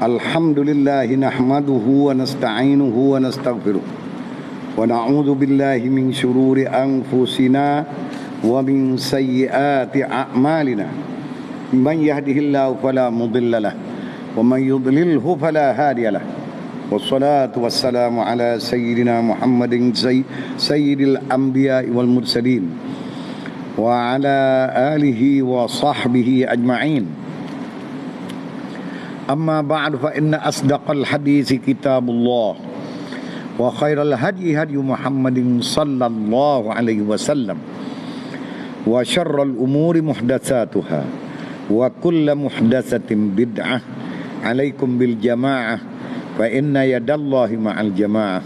Alhamdulillah nahmaduhu wa nasta'inuhu wa nastaghfiruh wa na'udzu billahi min shururi anfusina wa min sayyiati a'malina. Man yahdihillahu fala mudilla lahu wa man yudlilhu fala hadiya lahu. Wassalatu wassalamu ala sayyidina Muhammadin sayyidil anbiya'i wal mursalin wa ala alihi wa sahbihi ajma'in. Amma ba'du, fa inna asdaqal hadisi kitabullah wa khairal hadi hadi Muhammadin sallallahu alaihi wasallam wa syarral umuri muhdatsatuha wa kullu muhdatsatin bid'ah. Alaikum bil jamaah fa inna yadallahi ma'al jamaah.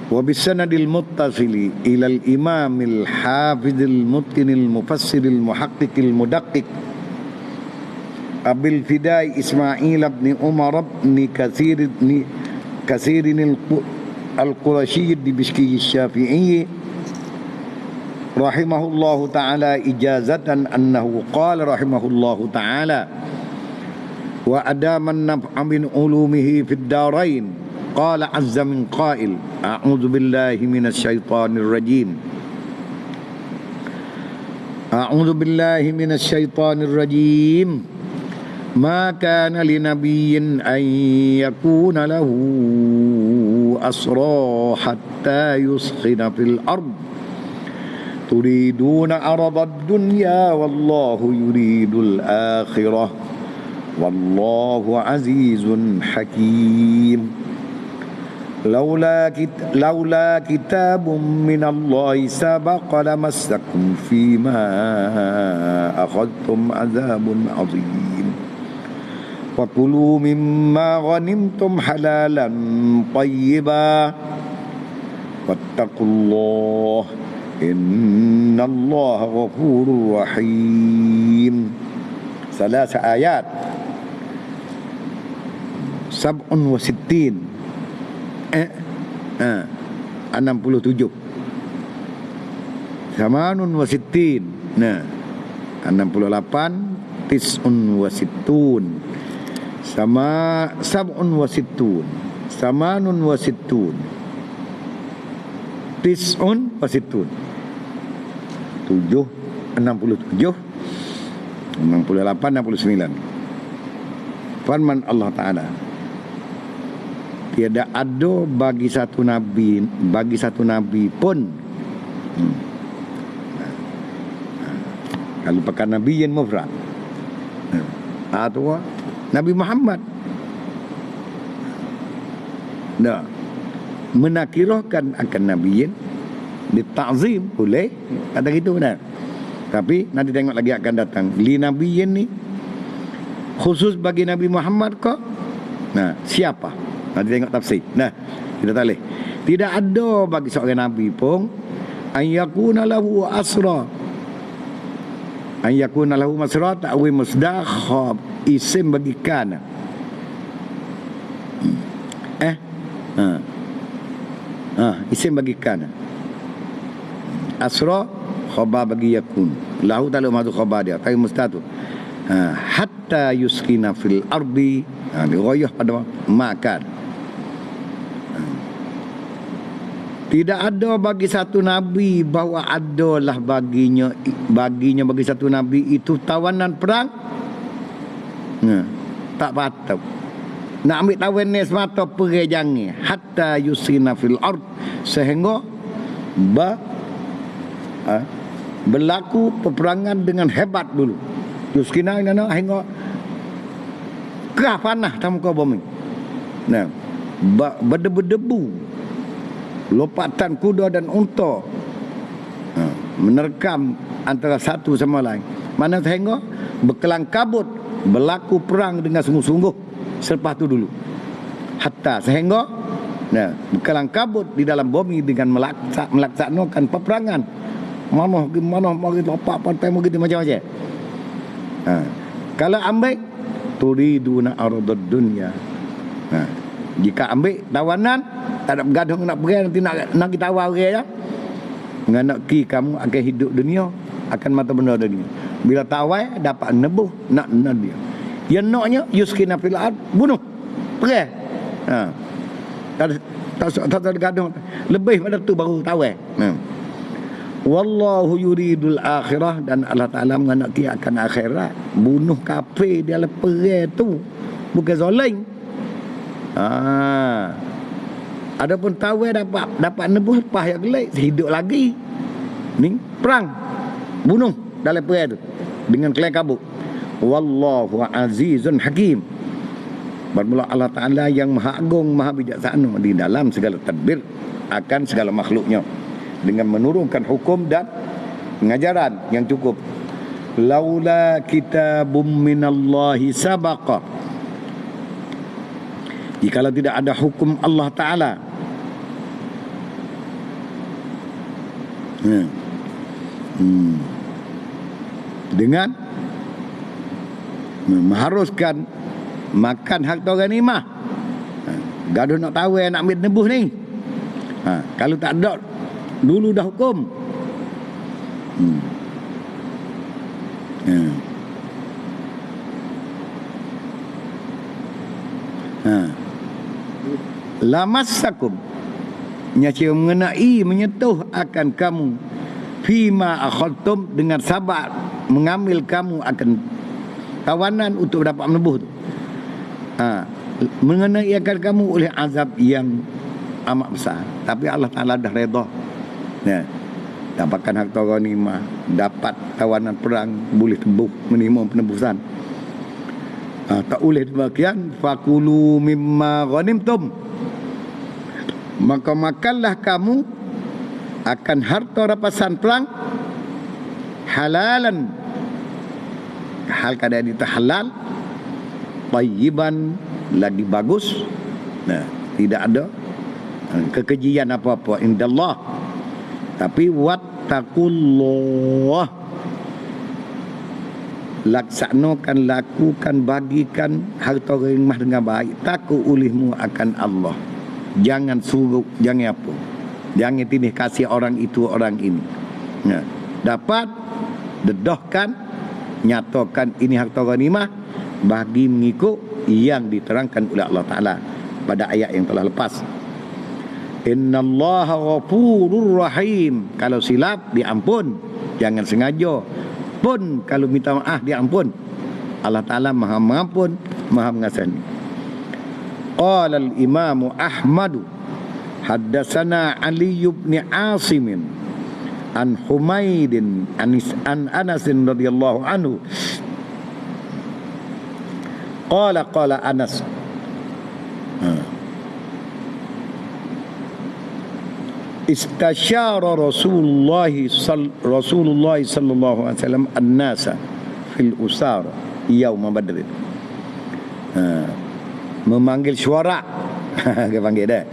Wa bisanadil muttasili ilal imamil hafidil mutqinil mufassiril muhaqqiqil mudaqqiq Abil Fidai Ismail bin Umar bin Kathirin al-Qurashi Dimashqi Syafi'i rahimahullahu ta'ala ijazatan annahu qala rahimahullahu ta'ala wa adaman naf'a min ulumihi fid darain. Qala azza min qail a'udzu billahi minasy syaithanir rajim. A'udzu billahi minasy syaithanir rajim. Ma kana linabiyyin an yakuna lahu asra hatta yuskhina fil ard turiduna aradad dunya wallahu yuridul akhirah wallahu azizun hakim. Laula kitabun minallahi sabaqa lamassakum fima akhadtum azabun azim. Wa kulu mimma ghanimtum halalan tayyiba wattaqullah innallaha ghafurur rahim. Salas ayat sab'un wa sittin 67 samanun wa sittin 68 tis'un wa sittun sama sab'un wa sittun samanun wa sittun tis'un wa sittun 67 68 69. Firman Allah Ta'ala, tiada ada bagi satu nabi pun kalau pakai nabi yang mufrad atau Nabi Muhammad menakirahkan akan nabiyin ditazim boleh kata gitu benar, tapi nanti tengok lagi akan datang li nabiyin ni khusus bagi Nabi Muhammad kok. Siapa? Nanti tengok tafsir. Kita talih. Tidak ada bagi seorang nabi pun an yakuna lahu asra. An yakuna lahu masra ta'wi musdakhab isim bagi kana. Isim bagi kana. Asra khabar bagi yakun. Lahu ta'ala madu khabar dia. Tapi mustatu. Hatta yuskina fil ardi. Digoyah pada makan. Tidak ada bagi satu nabi bahawa adalah baginya bagi satu nabi itu tawanan perang. Tak patut. Nak ambil tawan ni semata pergi jangan. Hatta yusina fil ard, sehingga berlaku peperangan dengan hebat dulu. Yuskina hingga kerah panah dalam muka bumi. Berdebu-debu, lompatan kuda dan unta menerkam antara satu sama lain. Mana sehingga berkelang kabut, berlaku perang dengan sungguh-sungguh selepas itu dulu. Hatta sehingga berkelang kabut di dalam bumi dengan melaksanakan peperangan. Mana mari lopak pantai begitu macam-macam. Kalau ambil turiduna aradad dunya. Jika ambil tawanan, tak ada bergaduh nak pergi, nanti nak kita awal orang ya. Dengan nak ki kamu akan hidup dunia, akan mata benda dunia. Bila tawai dapat nebuh nak dia. Yang naknya yuskina fil ard, bunuh. Perang. Tak ada gaduh. Lebih pada tu baru tawar. Wallahu yuridul akhirah, dan Allah Ta'ala mengenaki akan akhirat. Bunuh kafir dia perang tu, bukan zalim. Adapun tawar dapat nebus lepas yang gelap, hidup lagi. Ni perang, bunuh dalam perang tu dengan kelai kabut. Wallahu azizun hakim. Bermula Allah Ta'ala yang maha agung, maha bijaksana di dalam segala tadbir akan segala makhluknya, dengan menurunkan hukum dan pengajaran yang cukup. Laula kitabum minallahi sabaqa, jikalau tidak ada hukum Allah Ta'ala, dengan mengharuskan makan harta ghanimah, gaduh nak tahu nak ambil nebus ni. Kalau tak ada dulu dah hukum. Lamassakum, nyaci mengenai, menyentuh akan kamu, fima akhadtum, dengan sabar mengambil kamu akan tawanan untuk dapat menebus tu. Mengenai akan kamu oleh azab yang amat besar, tapi Allah Ta'ala dah redha. Dapatkan harta ghanimah, dapat tawanan perang, boleh tebus, menerima penebusan. Tak boleh demikian, fakulu mimma ghanimtum, maka makanlah kamu akan harta rampasan perang halalan, hal keadaan itu halal, tayyiban, lagi bagus, tidak ada kekejian apa-apa indallah. Tapi wattaqullah, laksanakan, lakukan, bagikan harta ghanimah dengan baik, takut ulihmu akan Allah. Jangan suruh, jangan apa, jangan tindih kasih orang itu orang ini. Dapat dedahkan, nyatakan ini harta ghanimah bagi mengikut yang diterangkan oleh Allah Ta'ala pada ayat yang telah lepas. Innallaha ghafurur rahim, kalau silap diampun, jangan sengaja pun kalau minta maaf diampun. Allah Ta'ala maha mengampun, maha mengasani. Qala al-Imam Ahmad haddatsana Ali bin Asim an Humaidin an Anas radhiyallahu anhu qala Anas istasyara Rasulullah sallallahu alaihi wasallam an-nasa fil usara yaum Badr. Memanggil syuara dia panggil dia.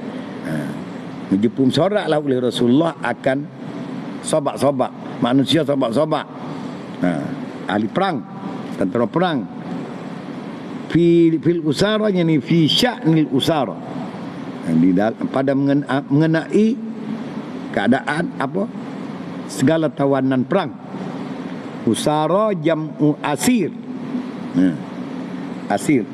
Menjemput sorak lah oleh Rasulullah akan sobak-sobak manusia, sobak-sobak ahli perang, tentera perang, fil usara, yani fi sya'nil usara, pada mengenai keadaan apa, segala tawanan perang. Usara jam'u asir, asir.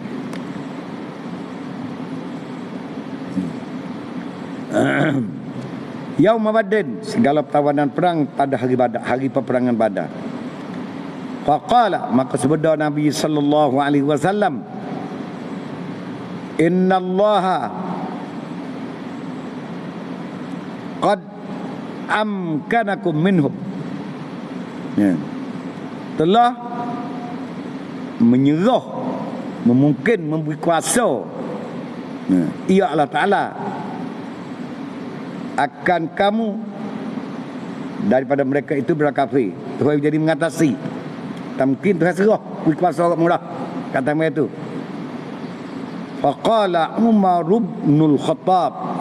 Yaum Badr, segala tawanan perang pada hari Badar, hari peperangan Badar. Faqala, maka sabda Nabi sallallahu alaihi wasallam, innallaha qad amkanakum minhum, telah menyerah, memungkin, memberi kuasa ia Allah Ta'ala akan kamu daripada mereka itu berkafir. Tuhan jadi mengatasi. Tak mungkin Tuhan serah beri kuasa orang murah, kata mereka itu. Faqala Umar bin Khattab,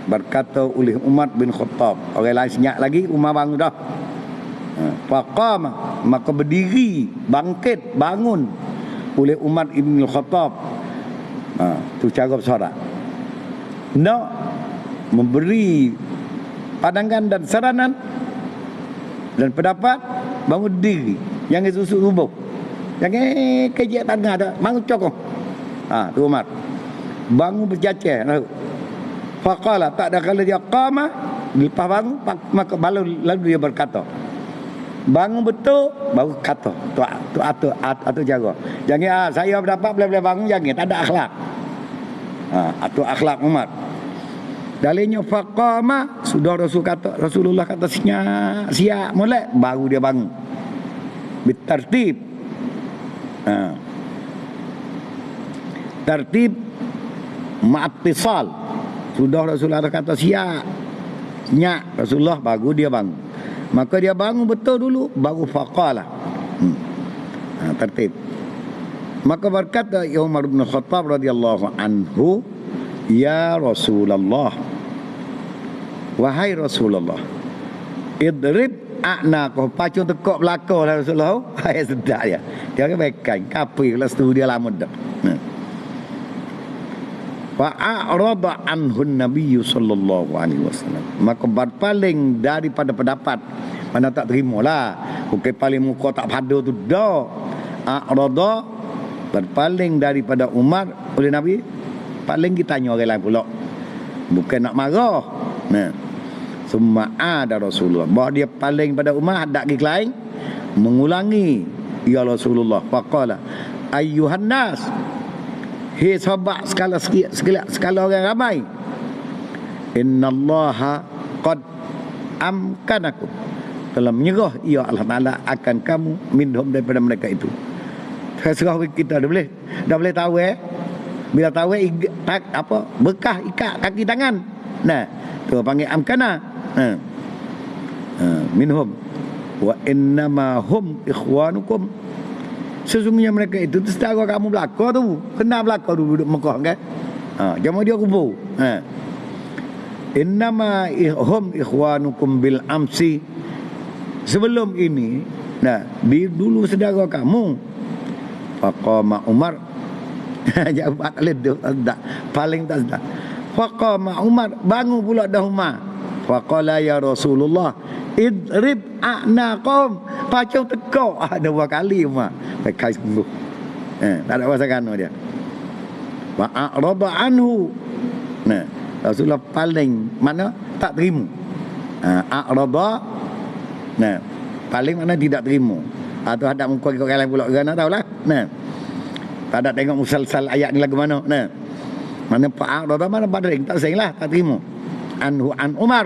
berkata oleh Umar bin Khattab, orang lain senyap lagi, Umar bangun dah. Faqama, maka berdiri, bangkit, bangun oleh Umar bin Khattab. Tu cara bersorak, nak memberi pandangan dan saranan dan pendapat, bangun diri, jangan susuk subuh. Jangan kejek tengah tu. Bangun cokong. Tu Umar. Bangun bercacah. Faqala, tak ada kala dia qama, lepas bangun maka lalu dia berkata. Bangun betul baru kata. Tu atur jaga. Jangan saya berdapat boleh bangun, jangan, tak ada akhlak. Atur akhlak Umar. Dalilnya faqama, sudah Rasulullah kata siap molek, baru dia bangun. Bitartib. Tertib ma'attisal. Sudah Rasulullah kata siap, nyak Rasulullah, baru dia bangun. Maka dia bangun betul dulu, baru faqala. Tertib. Maka berkata Umar bin Khattab radhiyallahu anhu, ya Rasulullah, wahai Rasulullah, idrib a'naqah, pacu tekuk belakang lah Rasulullah. Hai sedap dia. Dia kan baikkan kafir kelas tu dia lama dah. Wa a'rada anhu Nabi sallallahu alaihi wasallam. Maka berpaling daripada pendapat mana tak terimalah. Bukan paling muka tak pada tu dah. A'rada, berpaling daripada Umar oleh Nabi. Paling kita tanya orang lain pula. Bukan nak marah. Summa ada Rasulullah. Bahawa dia paling pada Umar, ada lagi lain mengulangi, ya Rasulullah, faqala ayyuhan nas, hei sahabat sekala orang ramai, innallaha qad amkanakum, telah menyerah ia Allah Ta'ala akan kamu, minhum, daripada mereka itu. Serah kita dah boleh tahu bila tahu bekah ikat kaki tangan. Tu panggil amkana. Minhum wa innama hum ikhwanukum, sesungguhnya mereka itu setara kamu belaka tu, kena belaka dulu duduk Mekah kan. Jangan dia kubur. Innama hum ikhwanukum bil amsi, sebelum ini di dulu saudara kamu. Faqama Umar. Jawapan leduk tak, paling tak sedap. Faqama Umar, bangun pula dah Umar. Faqala ya Rasulullah, idrib a'naqum, pacau tekuk. Dua kali Umar. Pakai sungguh. Tak ada pasangan dia. Wa a'rada anhu. Rasulullah paling mana tak terima. A'rada, paling mana tidak terima. Atau hadap muka ikut kalian pula kerana tahulah. Tak ada tengok musalsal ayat ni lagu mana. Mana fa'arada, mana badring, tak sayanglah, tak terima. Anhu an Umar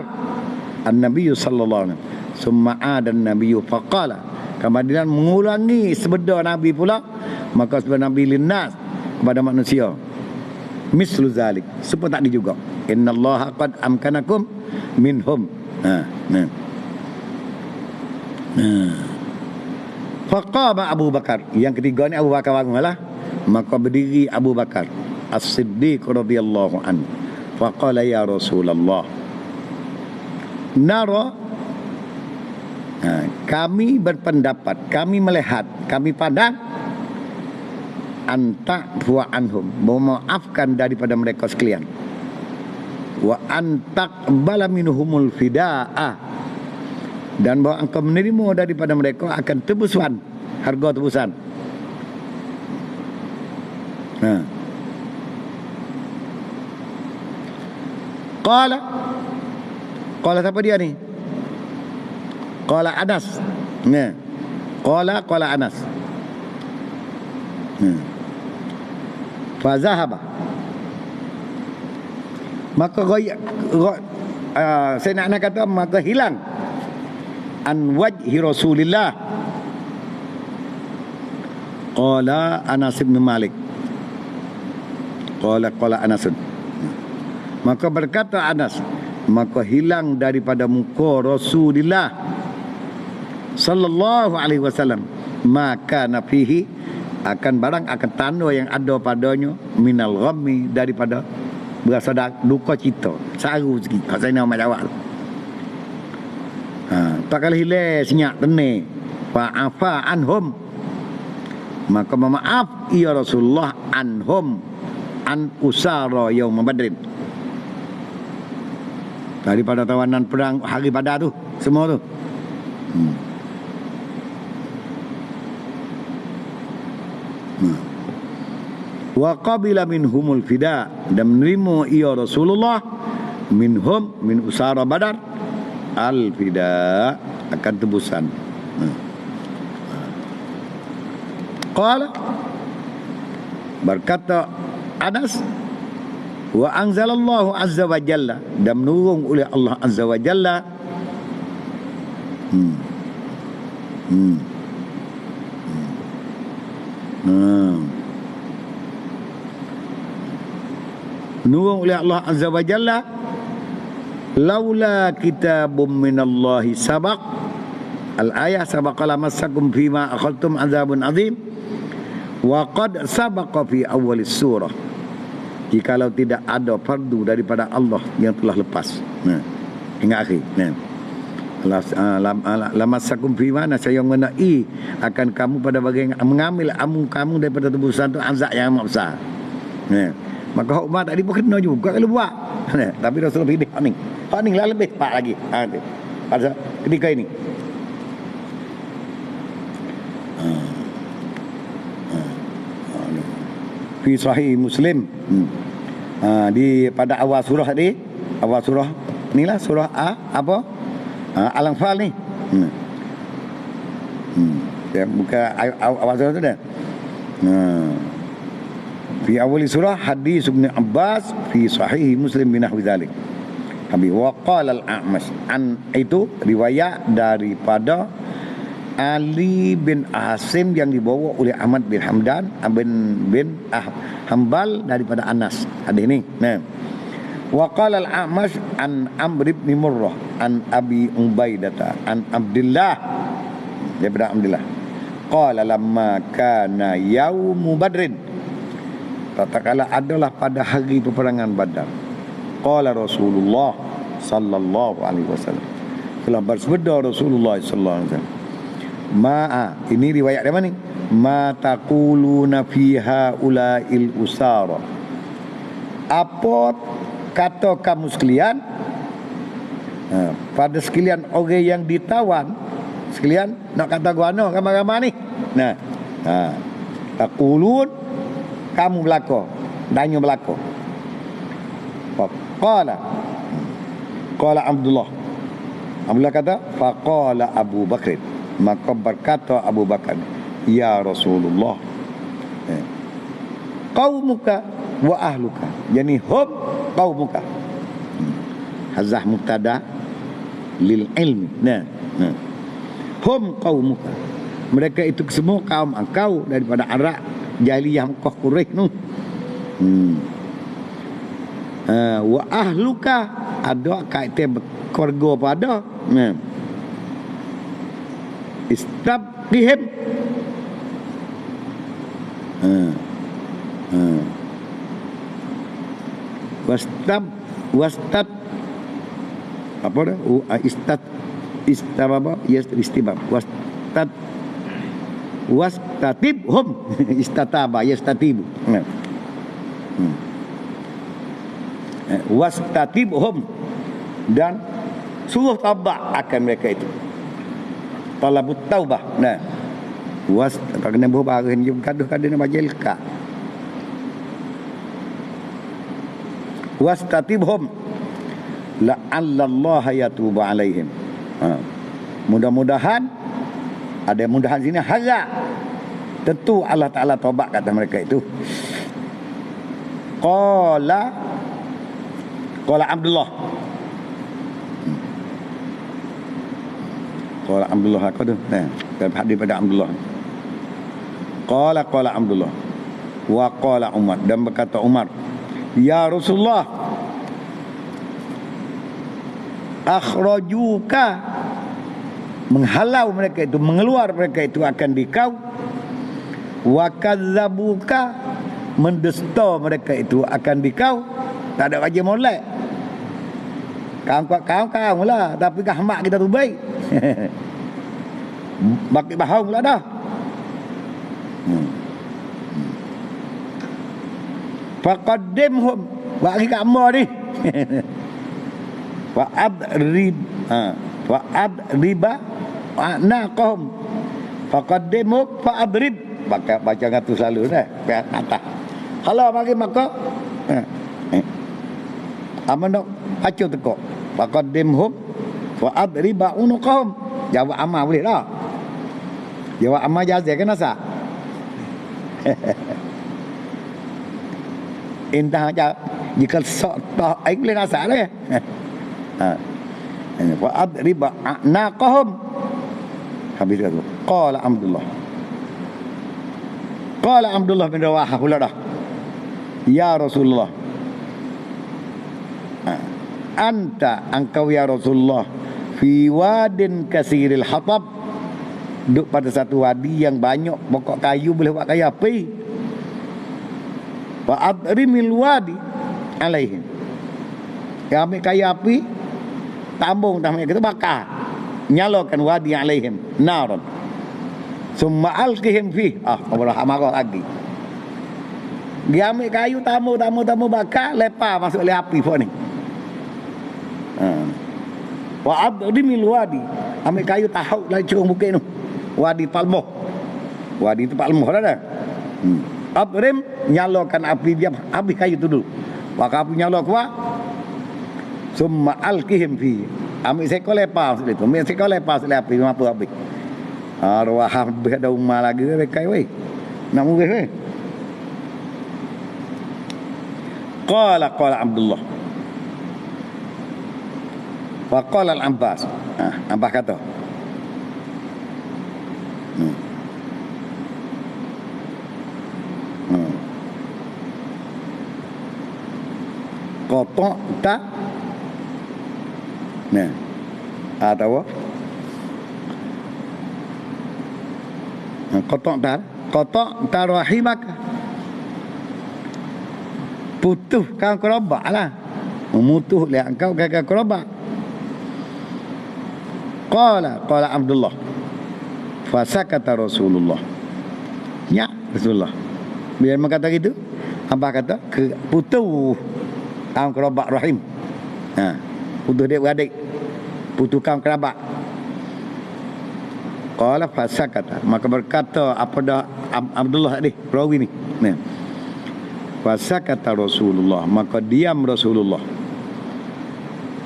an-Nabi sallallahu alaihi wasallam, summa adan Nabi faqala, kemudian mengulangi sebeda Nabi pula, maka sebeda Nabi linnas, kepada manusia, mislu zalik, seperti tadi juga, innallaha qad amkanakum minhum. Faqama Abu Bakar, yang ketiga ni Abu Bakar bangunlah, maka berdiri Abu Bakar As-Siddiq radhiyallahu anhu. Faqala ya Rasulullah, nara, kami berpendapat, kami melihat, kami pandang, anta'fu anhum, memaafkan daripada mereka sekalian, wa antaqbala minhumul fida'a, dan bahawa engkau menerima daripada mereka akan tebusan, harga tebusan. Qala siapa dia ni? Qala Anas. Qala Anas. Fa zahaba, maka saya nak kata maka hilang an wajhi Rasulillah. Qala Anas bin Malik. Qala Anas. Maka berkata Anas, maka hilang daripada muka Rasulullah sallallahu alaihi wasallam maka nafihi, akan barang, akan tanda yang ada padanya, minal ghammi, daripada berasa duka cita, saru sikit. Saya nak jawab. Tak kala hilang senyap tenang, fa'afa anhum, maka memaaf ya Rasulullah anhum, an usara yaum Badrin, daripada tawanan perang hari Badar tu, semua tu. Wa qabila minhumul fida, dan menerima ia Rasulullah minhum min usara Badar al fida, akan tebusan. Qala, berkata Anas, wa anzalallahu azza wa jalla, dan menurun oleh Allah azza wa jalla menurun oleh Allah azza wa jalla, laula kitabum minallahi sabaq, al-ayah sabaqa lamassakum fima akhadtum azabun azim, wa qad sabaqa fi awwalis surah, jikalau tidak ada fardu daripada Allah yang telah lepas. Hingga akhir. Lamassakum fima, saya mengenai akan kamu pada bagian mengambil amu kamu daripada tebusan itu azab yang amat besar. Maka Umar tadi pun kena juga kalau buat. Tapi Rasulullah pilih hak ni lah lebih pak lagi. Pada ketika ini. Fi sahih Muslim. Di pada awal surah tadi, awal surah inilah surah apa? Al-Anfal ni. Ya, buka awal surah tu dah. Fi awal surah hadis Ibn Abbas fi sahih Muslim binahwi dzalik. Habis wa qala al-A'mash, an itu riwayat daripada Ali bin Asim yang dibawa oleh Ahmad bin Hamdan bin Hambal daripada Anas. Hadis ni. Wa qala al-A'mash an Amr bin Murrah an Abi Ubaidah an Abdullah daripada Abdullah. Qala lamma kana yaum Badrin, tatkala adalah pada hari peperangan Badar. Qala Rasulullah sallallahu alaihi wasallam, telah bersabda Rasulullah sallallahu alaihi wasallam, ini riwayat dari mana ni? Ma taquluna fiha ulail usara, apa kata kamu sekalian pada sekalian orang yang ditawan, sekalian nak kata guano gambar-gambar ni. Taqulun, kamu belako, danyo belako. Qala Abdullah kata, faqala Abu Bakr, maka berkata Abu Bakar, ya Rasulullah, qaumuka wa ahluka, yani hum qaumuka, hazah mubtada lil ilmi. Hum qaumuka, mereka itu semua kaum engkau daripada Arab jahiliyah Mekah Quraisy tu. Wa ahluka, ada kaitan keluarga pada istabqihim, wastat apa dah istababa istibab wastatibhum istataba yastatibu wastatibhum, dan suruh taubat akan mereka itu. Talabut taubah. Kena berbahagian jum kaduh-kaduh majil ka. Wastatibhum la'allallaha yatubu alaihim. Mudah-mudahan, ada mudahan sini harap tentu Allah Ta'ala taubat kata mereka itu. Qala Abdullah, qala Abdullah aku tu hadis pada Abdullah. Qala Abdullah wa qala Umar, dan berkata Umar, ya Rasulullah, akhrajuka, menghalau mereka itu, mengeluar mereka itu akan dikau, wa kadzabuka, mendusta mereka itu akan dikau. Tak ada wajib molek, kaum lah, tapi kahmak kita tu baik. Baki bahau pula dah. Faqaddimhum, bagi kamu ni. Fa'adriba anaqahum, faqaddimhum fa'adrib baca ngatu selalu dah pe atas. Kalau bagi maka amanok acu tekok. Faqaddimhum wa adriba unuqahum. Jawab amma boleh tak? Jawab amma jazai kan asa? Entah aja jika sok tak aing boleh asa lah. Wa adriba naqahum. Habis itu. Qala Abdullah bin Rawahah pula dah. Ya Rasulullah, anta engkau ya Rasulullah fi wadin kasiril hatab, duduk pada satu wadi yang banyak pokok kayu, boleh buat kayu api. Wa adrimil wadi alaihim, yang ambil kayu api tambung kita bakar, nyalakan wadi alaihim naran, summa alqihim fi Allah marah lagi. Dia ambil kayu tamu bakar, lepas masuk oleh api pun ni. Wa adrimil wadi, ambil kayu tahu lah curung bukit tu. Wadi Palmoh. Wadi tu Palmoh dah. Adrim, nyalakan api, dia habis kayu tu dulu. Maka api nyala kuat. Summa alqihim fi. Ambil sekor lepas masuk itu. Ambil sekor lepas oleh api, mampu habis. Arwah habis ada umar lagi dekat weh. Nak murih weh. Qala Abdullah. Wa qala al-Abbas. Abbas kata. Kotok tak. Nah. Tahu? Kotok tak rahimak. Putus kau kerobak lah. Memutuh lihat kau gagal kerobak. Qala Abdullah. Fasakata Rasulullah. Ya Rasulullah. Bila kata gitu, apa kata? Putuh kau kerobak rahim. Putuh dia beradik. Putuh kau kerobak. Qala fasakata. Maka berkata apa dah Abdullah ni, perawi ni. Nah. Fasakata Rasulullah, maka diam Rasulullah.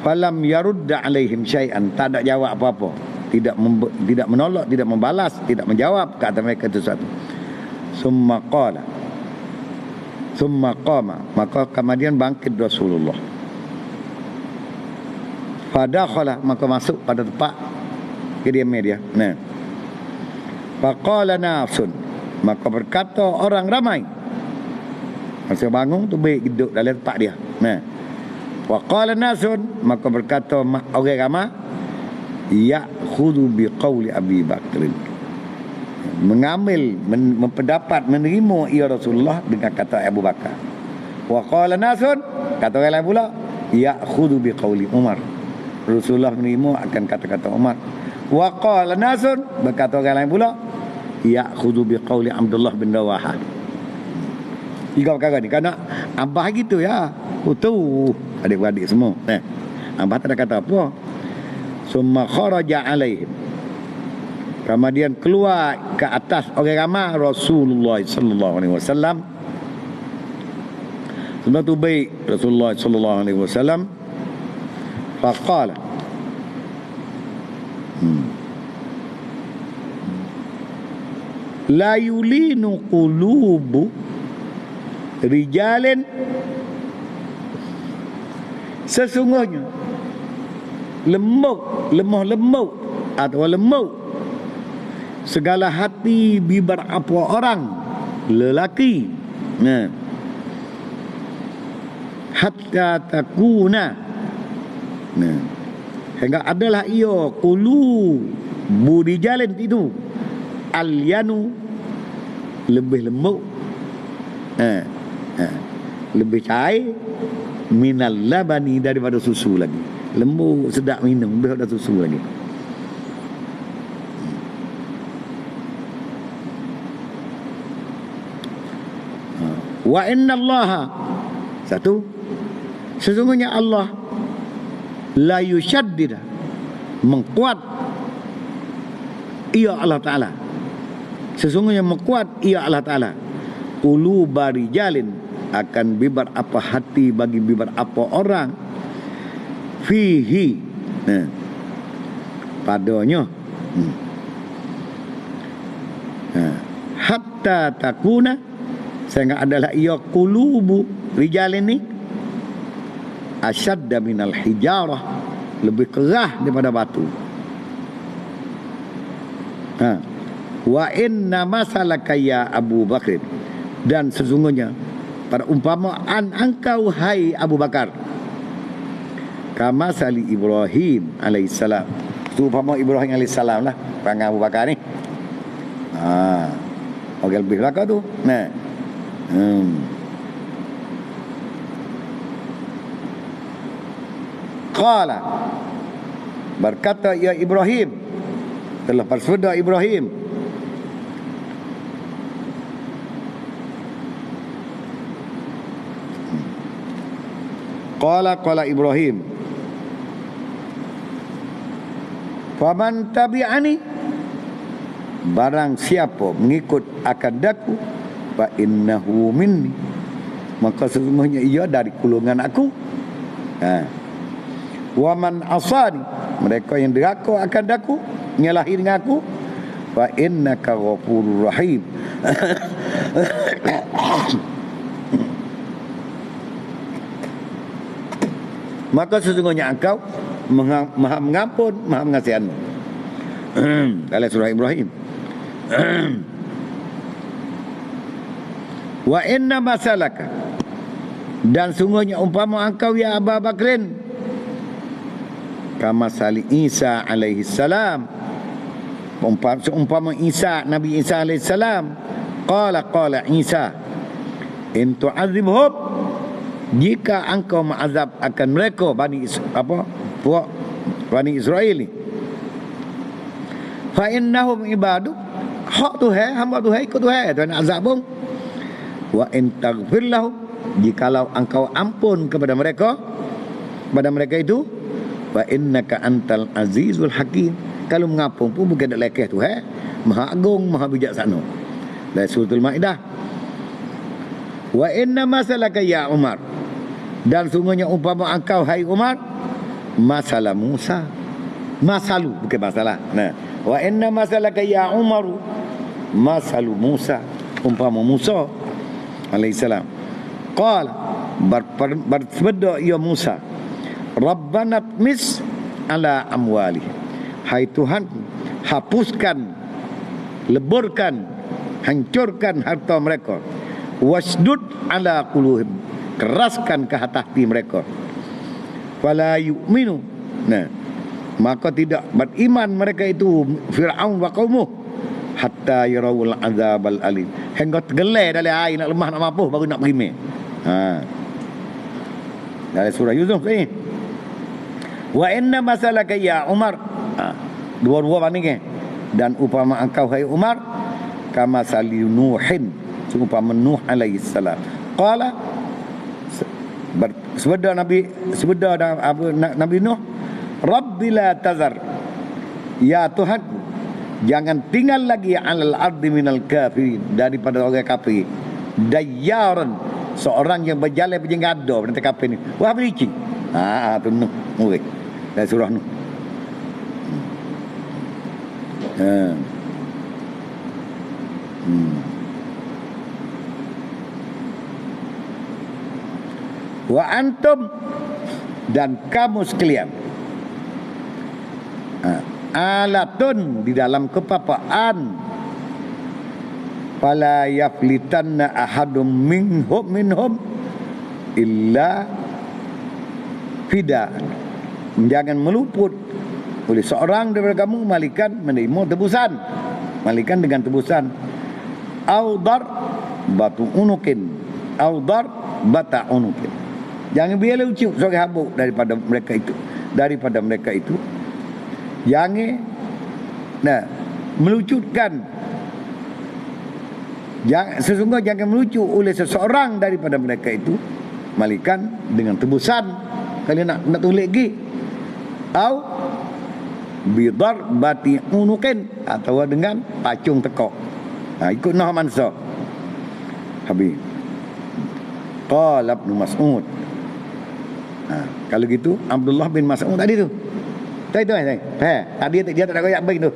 Falam yarudda alaihim syai'an, tak ada jawab apa-apa, tidak menolak, tidak membalas, tidak menjawab kata mereka itu satu. Summa qama, maka kemudian bangkit Rasulullah. Fadakhala, maka masuk pada tempat kediaman dia. Nah. Faqala nasun, maka berkata orang ramai. Masa bangun tu baik duduk dalam tempat dia. Nah. Wa qala nasun, maka berkata orang ramai, ya'khudhu biqauli Abi Bakr. Mengambil, mempendapat, menerima ia Rasulullah dengan kata Abu Bakar. Wa qala nasun, kata orang lain pula, ya'khudhu biqauli Umar. Rasulullah menerima akan kata-kata Umar. Wa qala nasun, berkata orang lain pula, ya'khudhu biqauli Abdullah bin Rawahah. Tiga perkara ni. Kerana Abah gitu ya. Tahu adik-adik semua. Abah tak ada kata apa. Summa kharaja alaihim. Kemudian keluar ke atas orang ramai Rasulullah sallallahu alaihi wasallam. Sebab tu baik Rasulullah sallallahu alaihi wasallam. Faqala. La yulinu qulubu rijalin, sesungguhnya lemah lembut atau lemau segala hati beberapa orang lelaki. Nah, hatta takuna, nah, hingga adalah ia qulu budi jalan itu alyanu, lebih lembut, lebih cair minal labani, daripada susu lagi. Lembut, sedap minum, lebih daripada susu lagi. Wa inna Allah, satu, sesungguhnya Allah la yushaddid, mengkuat ia Allah Ta'ala Sesungguhnya mekuat ia Allah Ta'ala ulu barijalin, akan bibar apa hati bagi bibar apa orang, fihi, padanya, hatta takuna, sehingga adalah ia kulubu rijal ini asyadda minal hijarah, lebih kerah daripada batu. Wa inna masalaka ya Abu Bakr, dan sesungguhnya pada umpamaan engkau hai Abu Bakar, kama sali Ibrahim alaihissalam, itu umpama Ibrahim alaihissalam lah perangai Abu Bakar ni. Okey, lebih belakang tu. Nah. Qala, berkata ya Ibrahim, telah bersabda Ibrahim, qala Ibrahim, faman tabi'ani, barang siapa mengikut akandaku, fa innahu minni, maka sesungguhnya ia dari golongan aku. Wa man asani, mereka yang deraka akandaku, menyalahi dengan aku, fa innaka ghafurur rahim, maka sesungguhnya engkau maha mengampun, maha mengasihan. Dalam surah Ibrahim. Wa inna masalaka, dan sungguhnya umpama engkau ya Abu Bakrin, kama sali Isa alaihi salam, umpama Isa, Nabi Isa alaihi salam, qala Isa, in tu'adzibhum, jika engkau mengazab akan mereka Bani Israel ni, fa innahum ibadu, hak Tuhan, hamba Tuhan, ikut Tuhan, Tuhan nak azab pun. Wa in taghfir lahum, jikalau engkau ampun kepada mereka itu, fa innaka antal azizul hakim, kalau mengampun pun bukan dak lekeh Tuhan, maha agung, maha bijaksana. Dalam suratul Maidah. Wa inna masalaka ya Umar, dan sungguhnya umpama engkau hai Umar, masalah Musa, masalu bukan masalah. Nah, wa inna masalaka ya Umar, masalu Musa, umpama Musa alaihissalam. Qala, bersabda ya Musa, Rabbana tmis ala amwali, hai Tuhan, hapuskan, leburkan, hancurkan harta mereka, wasdud ala quluhim, keraskan ke hati mereka, fala yu'minu, nah, maka tidak beriman mereka itu, Fir'aun wa qaumuh, hatta yarawul azabal alim, hingga tergelai dalam air, nak lemah nak mampu baru nak beriman. Dalam surah Yusuf ni, wa inna masalaka ya Umar, dua-dua banding, dan upama engkau hai Umar, kama sali Nuhin, upama Nuh alaihi salam. Qala, sebeda Nabi Nuh, Rabbi la tazar, ya Tuhan, jangan tinggal lagi alal ardi minal kafirin, daripada orang kafir, dayyaran, seorang yang berjalan berjenggada pada kafir ni. Wah berici. Tu Nuh, murid dari surah Nuh. Wa antum, dan kamu sekalian, alatun, di dalam kepapaan, fala yaflitanna ahadum minhum illa fida'an, jangan meluput oleh seorang daripada kamu malikan menerima tebusan, malikan dengan tebusan, audar batu unukin, audar bata unukin, jangan biarlah ucap sebagai habuk daripada mereka itu, jangan melucutkan, sesungguhnya jangan melucut oleh seseorang daripada mereka itu, malikan dengan tebusan. Kalian nak tulis lagi, atau bidar bati unukin, atau dengan pacung tekok. Ikut nah mansa. Habis. Qala Ibn Mas'ud. Kalau gitu Abdullah bin Mas'ud tadi tu. Tadi. Tadi dia tak ada goyak baik tu.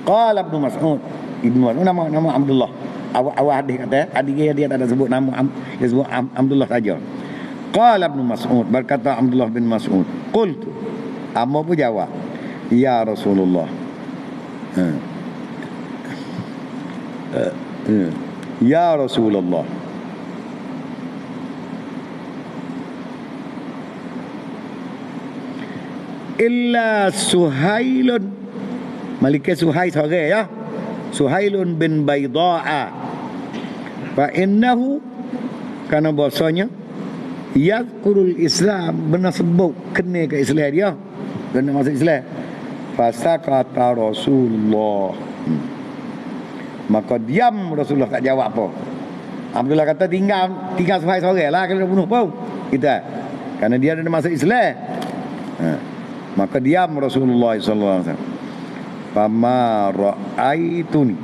Qala Ibn Mas'ud. Ibn Mas'ud nama Abdullah. Awal hadis kata adik dia tak ada sebut nama, dia sebut Abdullah saja. Qala Ibn Mas'ud, berkata Abdullah bin Mas'ud, qultu, amma pun jawab, ya Rasulullah. Ya Rasulullah, illa Suhailun, Malik Suhail sore ya, Suhailun bin Bayda'a, fa innahu, karena bahasanya yadhkurul Islam, benar sebut kena ke Islam dia, kena masuk Islam. Fasakata Rasulullah, maka diam Rasulullah, tak jawab apa. Abdullah kata tinggal Suhail sore lah kalau bunuh pun kita, karena dia dah masuk Islam. Maka diam Rasulullah sallallahu alaihi wasallam. Fama ra'aituni,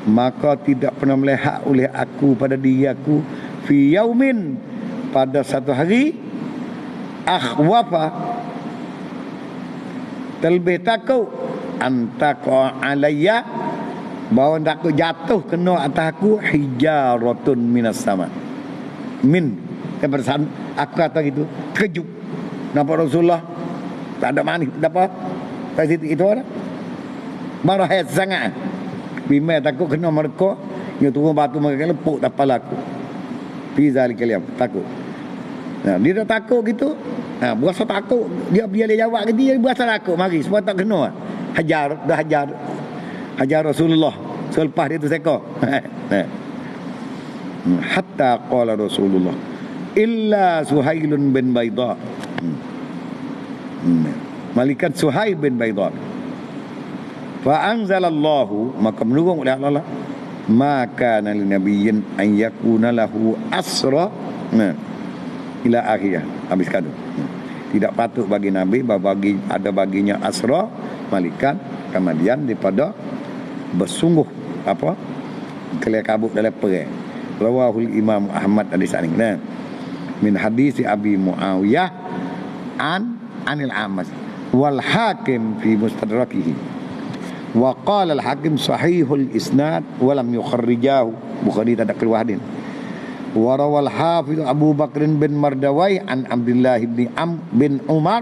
maka tidak pernah melihat oleh aku pada diri aku fi yaumin, pada satu hari, akhwafa, terlebih takut, antaqa alayya, bahawa takut jatuh kena atas aku hijaratun minas sama, daripada aku kata gitu, terkejut nampak Rasulullah tak ada manis, tak apa, tak itu ada marah sangat. Bima takut kena mereka, dia turun batu mereka lepuk tak kepala aku. Fi zalikal yaum, takut. Dia dah takut gitu. Berasa takut, dia jawab ke dia berasa takut, mari sebab tak kena. Hajar Rasulullah selepas dia tu seka. Hatta qala Rasulullah illa Suhailun bin Bayda. Malaikat Suhail bin Bayda. Fa anzalallahu, maka menurun oleh Allah, maka lin nabiyyin an yakuna lahu asra ila akhirah, habis kadu. Tidak patut bagi nabi ada baginya asra, malaikat, kemudian daripada bersungguh kelak kabut dalam perang. Rawahul Imam Ahmad hadis ini. Min hadis Abi Muawiyah anil Amas wal Hakim fi mustadrakihi. Wa qala al-Hakim sahihul isnad wa lam yukharrijahu, Bukhari tak ada keluar hadis. Wa rawal Hafiz Abu Bakr bin Mardawai an Abdullah bin Umar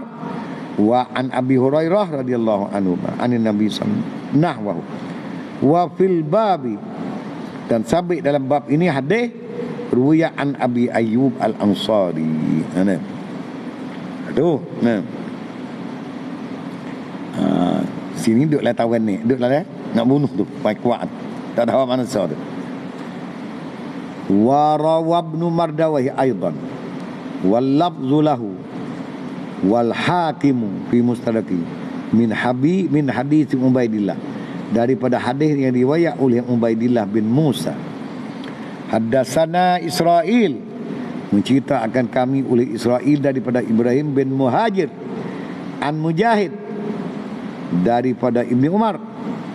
wa an Abi Hurairah radhiyallahu anhu anin Nabi sallallahu alaihi wasallam nahwahu. Wa fil babi, dan sabit dalam bab ini hadis ruwiya an Abi Ayyub al-Ansari. Sini duduklah tawan ni, duduklah nak bunuh tu, baik kuat, tak tahu mana sah tu. Wa rawa Ibn Mardawahi aidan wal lafzu lahu wal Hakim fi mustadraki min hadis Ubaidillah, daripada hadis yang riwayat oleh Ubaidillah bin Musa. Haddatsana Israil, menceritakan kami oleh Israil daripada Ibrahim bin Muhajir an Mujahid daripada Ibnu Umar.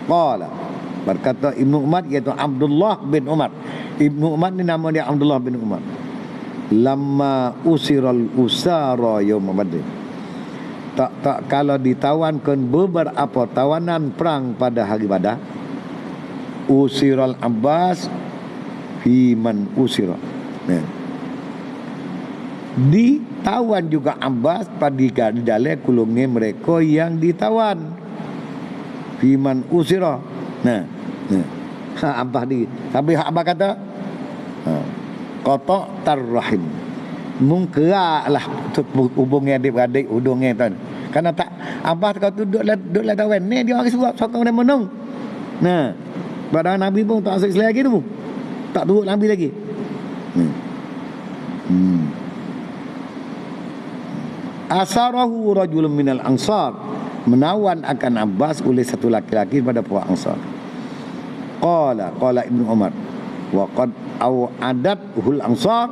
Qala, berkata Ibnu Umar, iaitu Abdullah bin Umar. Ibnu Umar ni nama dia Abdullah bin Umar. Lamma usiral usara yaum Badr, tak kalau ditawankan beberapa tawanan perang pada hari Badar. Usiral Abbas fi man usira, ditawan juga Abbas pada dalam kulungnya mereka yang ditawan. Fiman usira. Abbas di. Tapi Abbas kata, qata tarrahim, mungkeralah hubungnya adik-beradik hudungnya tuan. Karena tak Abbas kata duduklah tawan ni, dia orang suruh sokong dan menung. Padahal Nabi pun tak asal lagi tu. Tak turut Nabi lagi. Asarahu rajulun minal ansar, menawan akan Abbas oleh satu laki-laki pada puak Ansar. Qala Ibnu Umar wa qad au'adathul Ansar,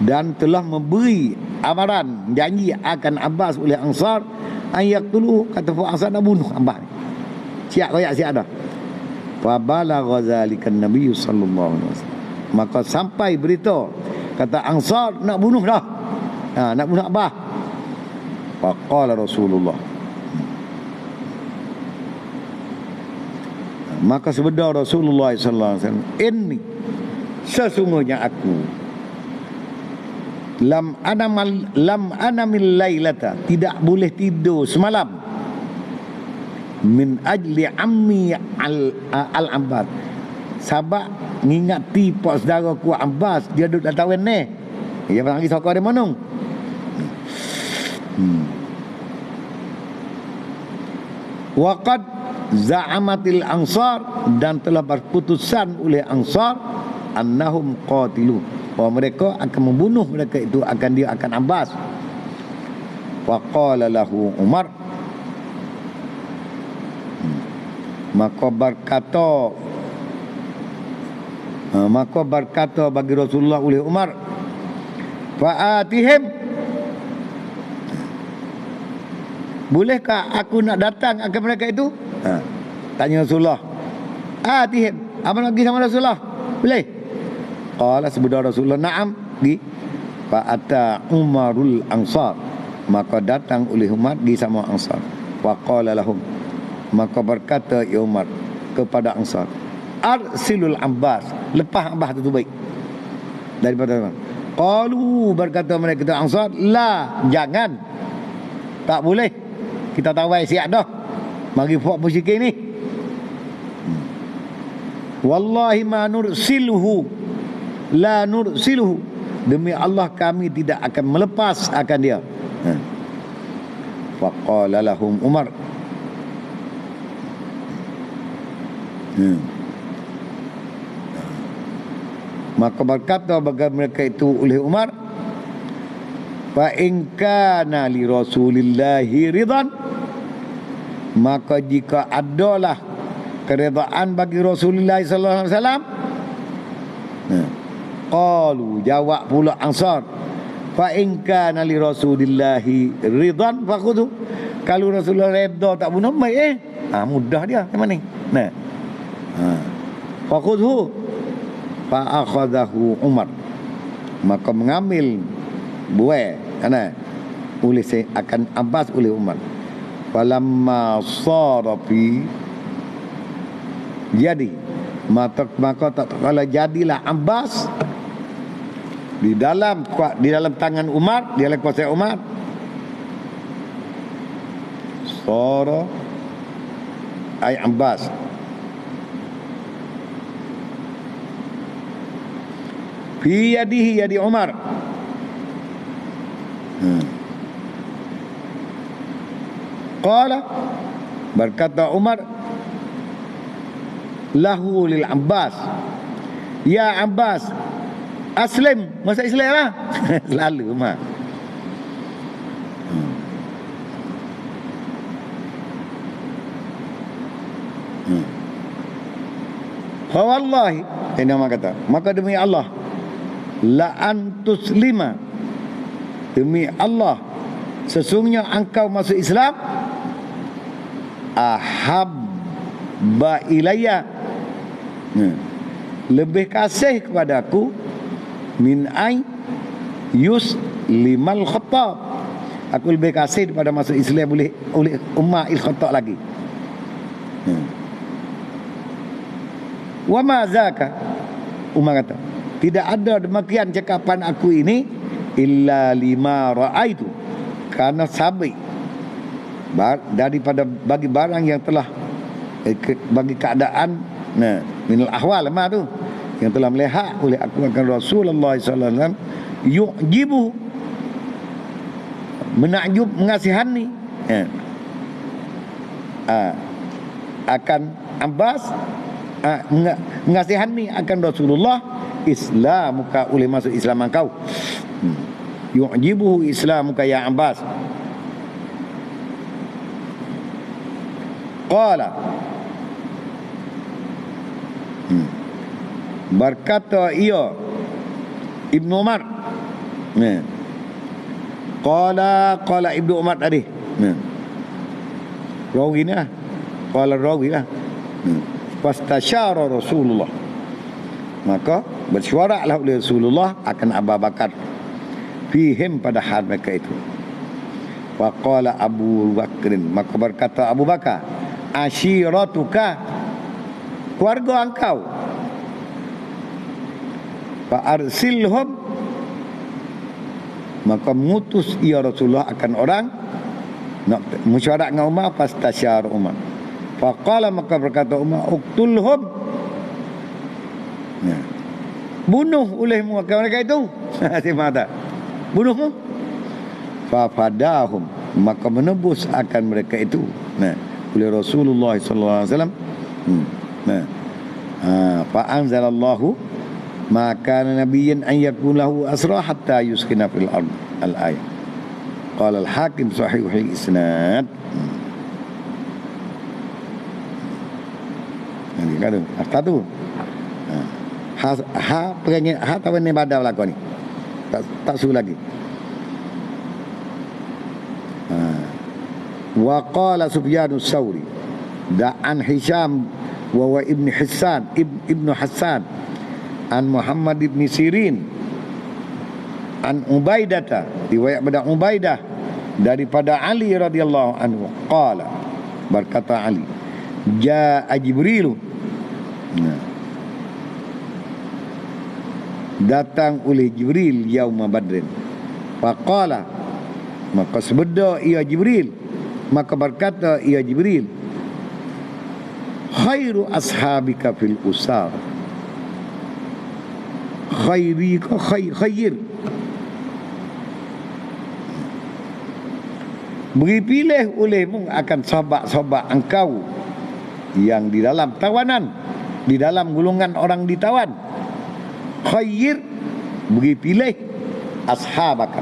dan telah memberi amaran janji akan Abbas oleh Ansar, ayat dulu kata puak Ansar nak bunuh Abbas. Siap dah. Fa balagha zalika Nabi sallallahu alaihi wasallam. Maka sampai berita kata Ansar nak bunuh dah. Nak bunuh Abbas. Fa qala Rasulullah. Maka sabda Rasulullah sallallahu alaihi wasallam, "Inni sesungguhnya aku lam anamil lailata, tidak boleh tidur semalam, min ajli ammi al-Abbas, sabak ngingati pak saudara ku Abbas, dia duduk dalam tawen ni. Dia panggil sokor dia monong. Waqad za'amatil ansar, dan telah berputusan oleh Ansar annahum qatilu, bahawa mereka akan membunuh mereka itu, dia akan Abbas. Faqala lahu Umar, maka berkata bagi Rasulullah oleh Umar, fa'atihim, bolehkah aku nak datang akan mereka itu? Tanya Rasulullah. Atihim, apa nak pergi sama Rasulullah? Boleh? Qala, sebut Rasulullah, na'am, pergi. Fa'ata Umarul Ansar, maka datang oleh Umar pergi sama Ansar. Wa qala lahum, maka berkata ya Umar kepada Ansar, arsilul Abbas, lepas Abbas itu baik. Daripada qalu, berkata mereka kepada Ansar, la, jangan, tak boleh, kita tawai siap dah, mari buat musyrik ni. Wallahi ma nursiluhu, la nursiluhu, demi Allah kami tidak akan melepas akan dia. Faqala lahum Umar, maka berkata bagi mereka itu oleh Umar, fa in kana li Rasulillahi ridan, maka jika adalah keredaan bagi Rasulullah sallallahu alaihi wasallam, qalu, jawab pula Ansar, fa in kana li Rasulillahi ridan fakhudhu, kalau Rasulullah redha tak bunuh, baik mudah dia macam ni. Fakhudhu, fa akhadahu Umar, maka mengambil buai oleh akan Abbas oleh Umar. Falamma sarafi jadi, maka tak kala jadilah Abbas di dalam tangan Umar, di dalam kuasa Umar. Sara ay Abbas, fi yadihi yadi Umar. Qala, berkata Umar lahu lil Abbas, ya Abbas, aslim, masa Islam lah. Selalu Umar. Fa wallahi, ini Umar kata, maka demi Allah, la antuslima, demi Allah, sesungguhnya engkau masuk Islam, ahabba ilayya, lebih kasih kepadaku, min ay yuslimal Khattab, aku lebih kasih daripada masuk Islam oleh Umar il-Khattab lagi. Wa ma zaka, Umar kata, tidak ada demikian cakapan aku ini, illa lima ra'aitu, karena sabi daripada bagi barang yang telah bagi keadaan minal ahwal ma tu, yang telah melihat oleh aku akan Rasulullah sallallahu alaihi wasallam, yu'jibu, menakjub, mengasihani akan Abbas, mengasihani akan Rasulullah, islamuka, oleh masuk Islam engkau. Yu'jibuhu islamuka ya Abbas. Qala, berkata ia Ibnu Umar, qala Ibnu Umar tadi, rawi ni lah, qala rawi lah, Fastasyara Rasulullah, maka bersyuaralah oleh Rasulullah akan Abu Bakar fihim pada hal mereka itu. Faqala Abu Bakrin, maka berkata Abu Bakar, ashiratuka, keluarga engkau, fa arsilhum, maka mengutus ia Rasulullah akan orang nak mesyuarat dengan Umar. Fastasyara Umar, faqala, maka berkata Umar, uqtulhum, bunuh olehmu akan mereka itu. Siapa tak bunuhmu? Fafadahum, maka menebus akan mereka itu oleh Rasulullah sallallahu alaihi wasallam. Fa anzalallahu ma kana nabiyyan an yakun lahu asra hatta yuskina fil ard, al-ayat. Qala al-Hakim sahih al-isnad. Ini kan harta tu. Pengen tahu ni badal lakon ni. Tak suruh lagi. Wa qala Sufyan as-Sawri da'an Hisham wa ibn Hassan ibn Hassan an Muhammad ibn Sirin an Ubaidata, riwayat pada Ubaidah daripada Ali radhiyallahu anhu, qala, berkata Ali, jaa Jibril, datang oleh Jibril yauma Badrin. Faqala, maka sebeda ia Jibril, maka berkata ia Jibril, khairu ashabika fil usar, khairika khair, beri pilih olehmu akan sahabat-sahabat engkau yang di dalam tawanan, di dalam gulungan orang ditawan. Khair, beri pilih ashabaka,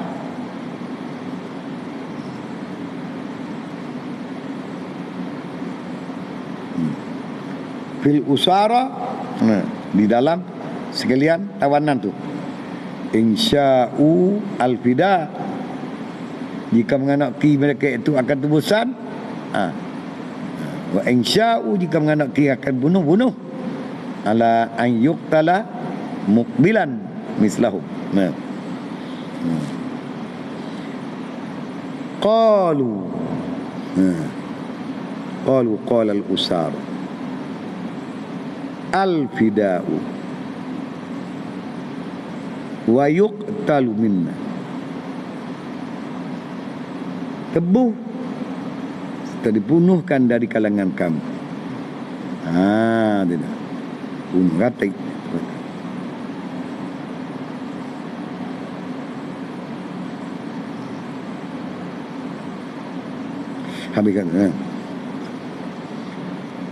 fil usara, di dalam sekalian tawanan tu. Insya'u al-fida, jika menganaki mereka itu akan tebusan. Wa insya'u, jika menganaki akan bunuh. Ala an yuqtala muqbilan mislahu. Qalu qala al-usar al-fida'u wa yuqtalu minna, tebuh serta dibunuhkan dari kalangan kami. Tidak bunuh ratik. Habiskan.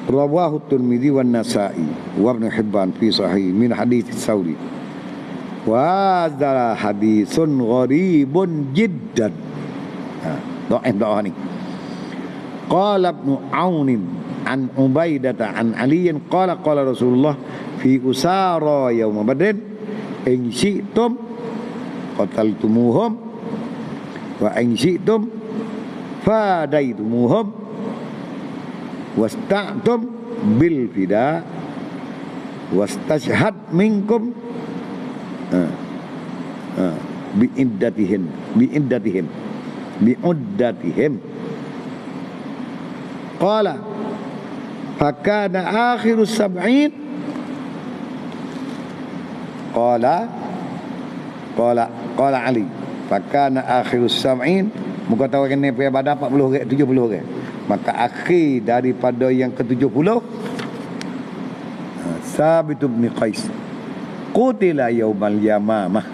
Rawahu Tirmidzi wan Nasa'i wa Ibn Hibban fi sahih min hadits Sauri. Wa hadha haditsun gharibun jiddan. Doa ni. Qala Ibn Aun an Ubaidah an Ali qala Rasulullah fi usara yaum Badr, in syi'tum qataltumuhum wa in syi'tum fadaitumuhum wasta'tum bil fida wastashhad minkum bi'iddatihim qala fakana akhirus sab'in, qala Ali, fakana akhirus sab'in, muka tahu kena punya badan 40 orang 70 orang, maka akhir daripada yang ke-70 Sabit bin Qais qutila yaumal Yamamah,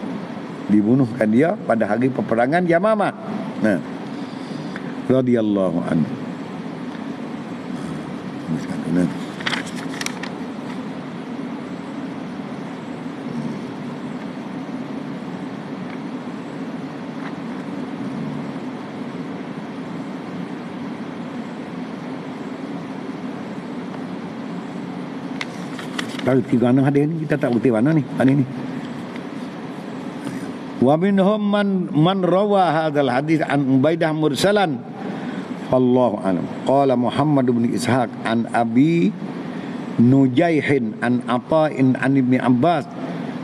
dibunuhkan dia pada hari peperangan Yamamah radhiyallahu anhu. Kalau tiga anak ada ni, kita tak bukti mana ni, ni. Wa minhum man rawa hadzal hadis an Ubaidah mursalan, wallahu a'lam. Qala Muhammad bin Ishaq an Abi Nujaihin an Ata'in an Ibni Abbas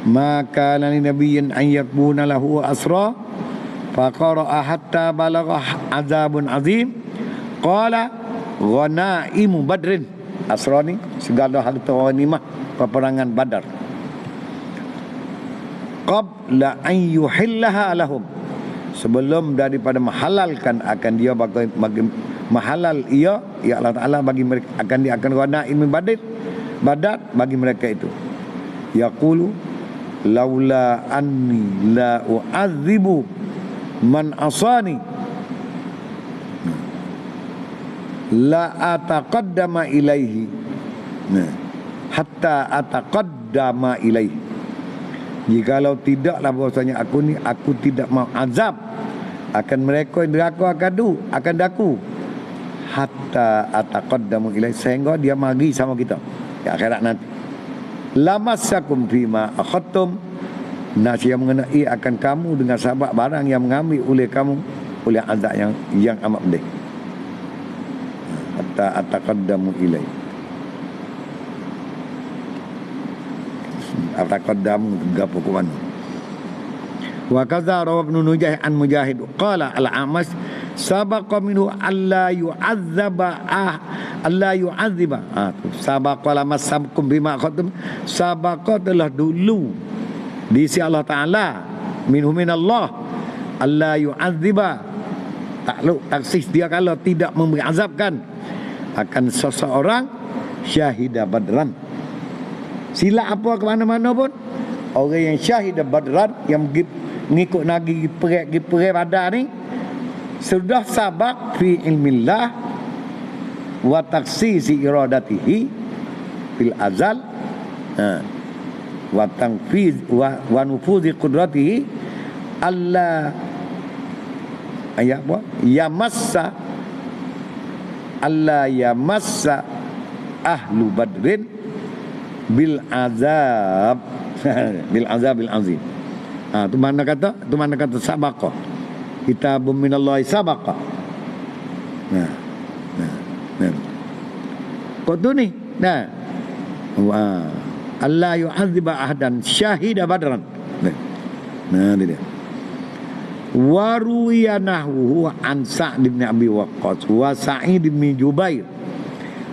ma kana li nabiyyin an yakuna lahu asra faqara'a hatta balagha azabun azim qala ghanaimu badrin. Asra ni segala harta ghanimah peperangan Badar. Qabla an yuhillaha lahum, sebelum daripada menghalalkan akan dia bagi mahalal ia ya Allah Taala bagi mereka akan dia akan ghanaim Badar bagi mereka itu. Yaqulu laula anni la u'adzibu man asani la ataqaddama ilaihi hatta ataqaddama ilaihi. Jikalau tidaklah bahwasanya aku tidak mau azab akan mereka yang akan daku hatta ataqaddamu ilaihi, sehingga dia mari sama kita di akhirat nanti. Lamassakum fima akhadtum, nasi yang mengenai akan kamu dengan sabak barang yang mengambil oleh kamu oleh azab yang amat pedih. Hatta ataqaddamu ilaihi. Ataqaddamu gapo ku mana. Wa kadza rawa ibn Nujaih an Mujahid qala al-Amash sabaqa minhu alla yu'adzaba sabaqa lamassakum bima akhadtum, sabaqa telah dulu di sisi Allah Taala minhu minallah alla yu'adziba, taksis dia kalau tidak memberi azabkan akan seseorang syahida badran. Sila apa ke mana-mana pun orang yang syahida badran, yang mengikut nagi pergi Badar ni sudah sabak fi ilmillah wa taksisi iradatihi fil azal wa tanfiz wa nufuzi qudratihi alla ayat apa yamassa ahlu badrin bil azab bil azabil azim. Tu mana kata sabaqa, kitabun minallahi sabaqa. Kau tu ni Allah yu'adziba ahdan syahida badran. Dia waruya nahwu an Sa'd bin Abi Waqqas wa Sa'id bin Jubair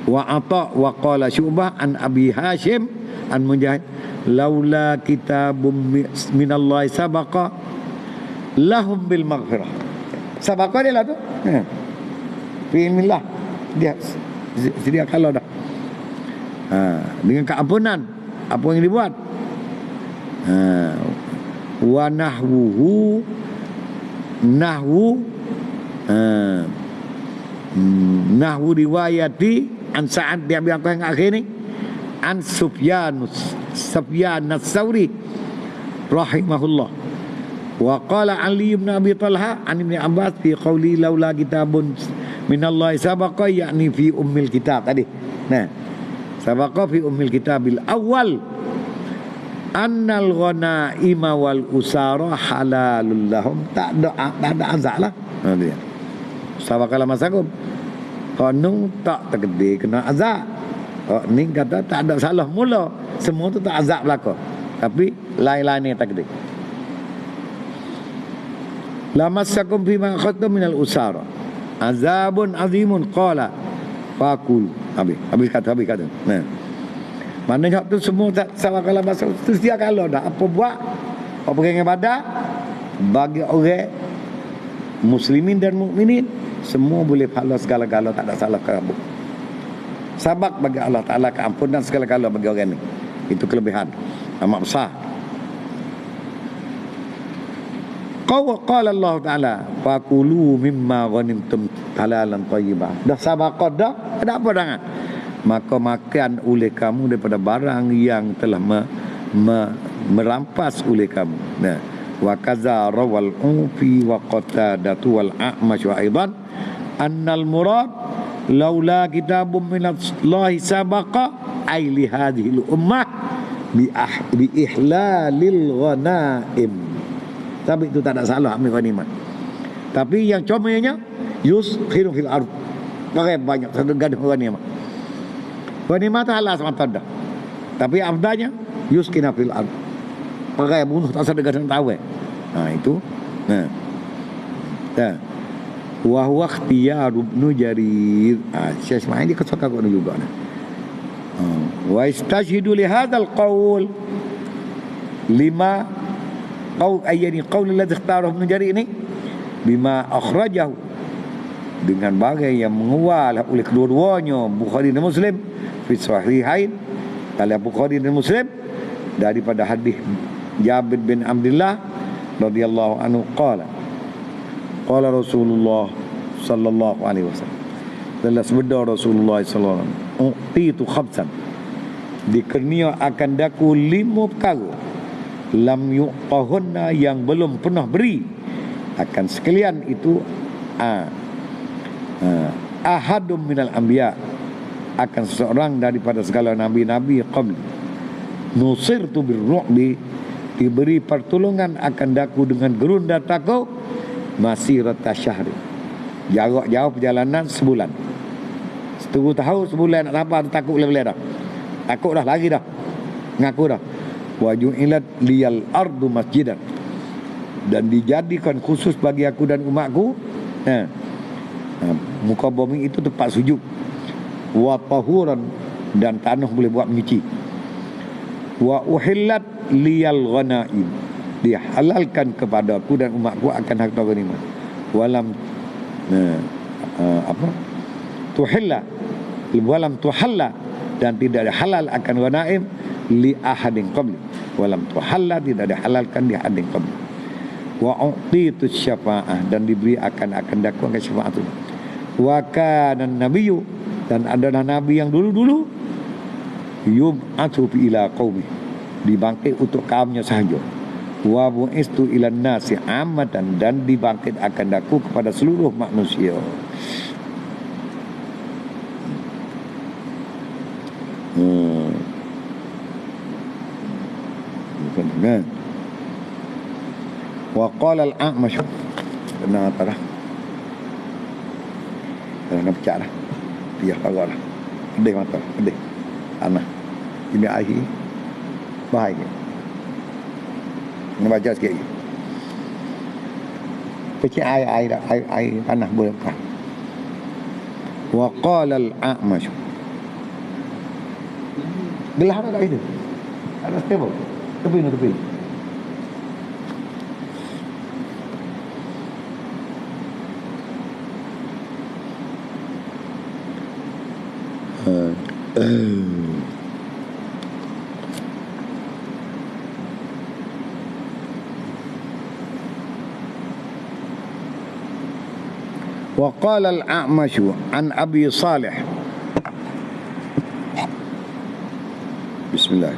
wa Ata wa qala Syu'bah an Abi Hashim an Mujahid laula kitabun minallahi sabaqa lahum bil maghfirah. Sabaqa dia lah tu fi ilmillah, dia sedia kalau dah dengan keampunan apa yang dibuat. Wa nahwu riwayati an Sa'ad dia bilang yang akhir ni an Sufyan as-Sawri rahimahullah wa qala Ali bin Abi Talha an Ibn Abbas fi qawli laula kitabun minallahi sabaqa, yakni fi ummil kitab tadi. Sabaqa fi ummil kitabil awal annal ghanaima wal usara halalul lahum, tak ada azab lah. Dia sabaqa lamasakum kanu tak tergede kena azab. Ni kata tak ada salah mula, semua tu tak azab belaka, tapi lain-lain yang tak gede. Lamassakum fima akhadtum minal usara azabun azimun qala faqul. Habis kata. Maknanya tu semua tak salah kalau masuk tu dia kalau dah apa buat apa pergi ibadah bagi orang muslimin dan mukminin semua boleh pahala segala-gala, tak ada salah kabur. Sabak bagi Allah Ta'ala keampunan segala-gala bagi orang ni. Itu kelebihan amat besar. Qala Allah Ta'ala faqulu mimma ghanimtum halalan thayyibah. Dah sabaqah dah, ada apa dah? Maka makan oleh kamu daripada barang yang telah merampas oleh kamu. Wa kaza rawal ufi wa qatadatu wal a'mash wa aidan annal murad laula kitabun minallahi sabaqa ay li hadhihi ummah bi ihlalil ghanaim. Tapi itu tak ada salah ambil ghanimah. Tapi yang comelnya yuskhiru fil ard, pakai banyak gaduh ghanimah. Ghanimah halal semata dah. Tapi afdalnya yuskina fil ard. Pakai bunuh tak sadar dan tahu. Itu. Dah. Wa huwa ikhtiyar Ibn Jarir. Syekh Ismail dia kesuka kau juga nah. Wa istashhidu li hadzal qaul lima qaul ayani qaul alladhi ikhtarahu Ibn Jarir ini bima akhrajahu dengan bagai yang mengual oleh kedua-duanya Bukhari dan Muslim fi sahihain dalam Bukhari dan Muslim daripada hadis Jabir bin Abdullah radhiyallahu anhu qala Rasulullah sallallahu alaihi wasallam telah sabda Rasulullah sallallahu alaihi wasallam utitu khamsan dikurnia akan daku 5 perkara lam yuqahunna yang belum pernah beri akan sekalian itu ahadum minal anbiya akan seseorang daripada segala nabi-nabi qabli nusirtu birru'bi diberi pertolongan akan daku dengan gerunda takut masirata syahri jarak jauh perjalanan sebulan. Setengah tahu sebulan nak sampai takut boleh dah. Takut dah lagi dah. Ngaku dah. Wa ju'ilat liyal ardu masjidan dan dijadikan khusus bagi aku dan umatku muka bumi itu tempat sujud wa tahuran dan tanah boleh buat menyuci wa uhillat liyal ghanaim dihalalkan kepada aku dan umatku akan harta ghanimah walam tuhalla dan tidak ada halal akan ghanaim li ahadin qabli walam tuhalla tidak dihalalkan di ahadin qabli wa u'titu syafa'ah dan diberi akan daku akan syafaat itu wa kana nabiyyu dan adalah nabi yang dulu-dulu yub'atu ila qaumi dibangkit untuk kaumnya sahaja wa bu'istu ila nasi amatan dan dibangkit akan daku kepada seluruh manusia. Bukan. Wa qala al-A'mash kena atas nak pecah dah dia parah dah pedih mata pedih tanah ini air bahaya nak baca sikit lagi pecah air tanah boleh bukan. Wa qala al-A'mash gelah ada itu ada table tepi وقال الأعمش عن أبي صالح بسم الله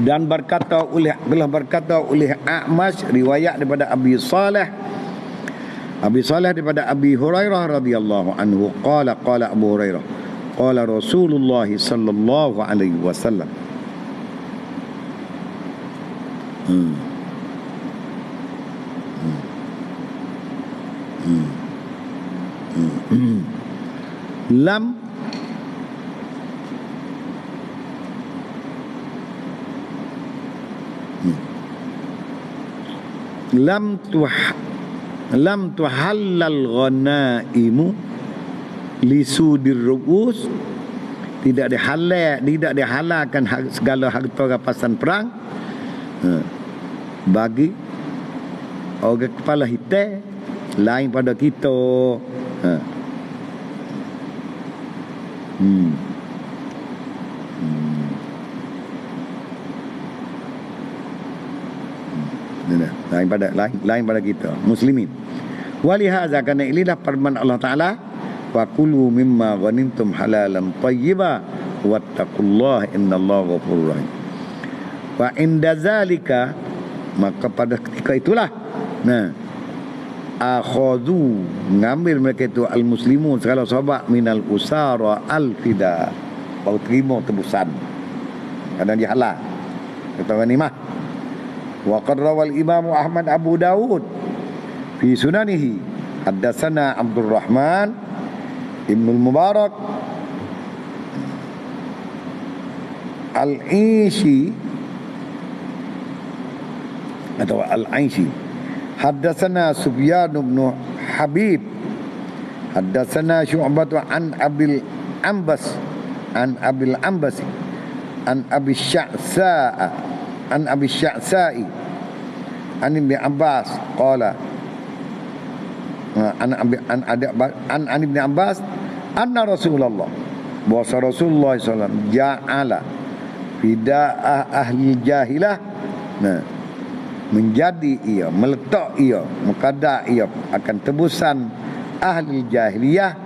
dan berkata oleh A'mash riwayat daripada Abi Saleh daripada Abi Hurairah radhiyallahu anhu qala Abu Hurairah qala Rasulullah sallallahu alaihi wasallam lam tuhallal ghanaimu lisudir ru'us tidak dihalalkan segala harta rampasan perang bagi orang kepala hitam lain pada kita lain pada kita muslimin walihaza kana ililah firman Allah Taala wa kulu mimma ghanimtum halalan thayyiba wattaqullaha innallaha ghafurur rahim wa inda zalika maka pada ketika itulah akhadhu ngambil mereka itu al-muslimun segala sahabat minal usara al-fida bau terima tebusan kadang dia halal kata ghanimah wa qad rawal Imam Ahmad Abu Dawud fi sunanihi haddatsana Abdul Rahman Ibnu Mubarak Al-Aishi atau Al-Aishi, haddatsana Sufyan bin Habib, haddatsana Syu'bah an Abil Ambas an Abil Ambas an Abi Sya'sa'a an Abi Sya'sa'i an Ibn Abbas qala an Ibn Abbas anna Rasulullah bahwa Rasulullah SAW ja'ala fida'ah ahli jahilah, nah, menjadi ia, meletak ia, mengkadak ia akan tebusan ahli jahiliyah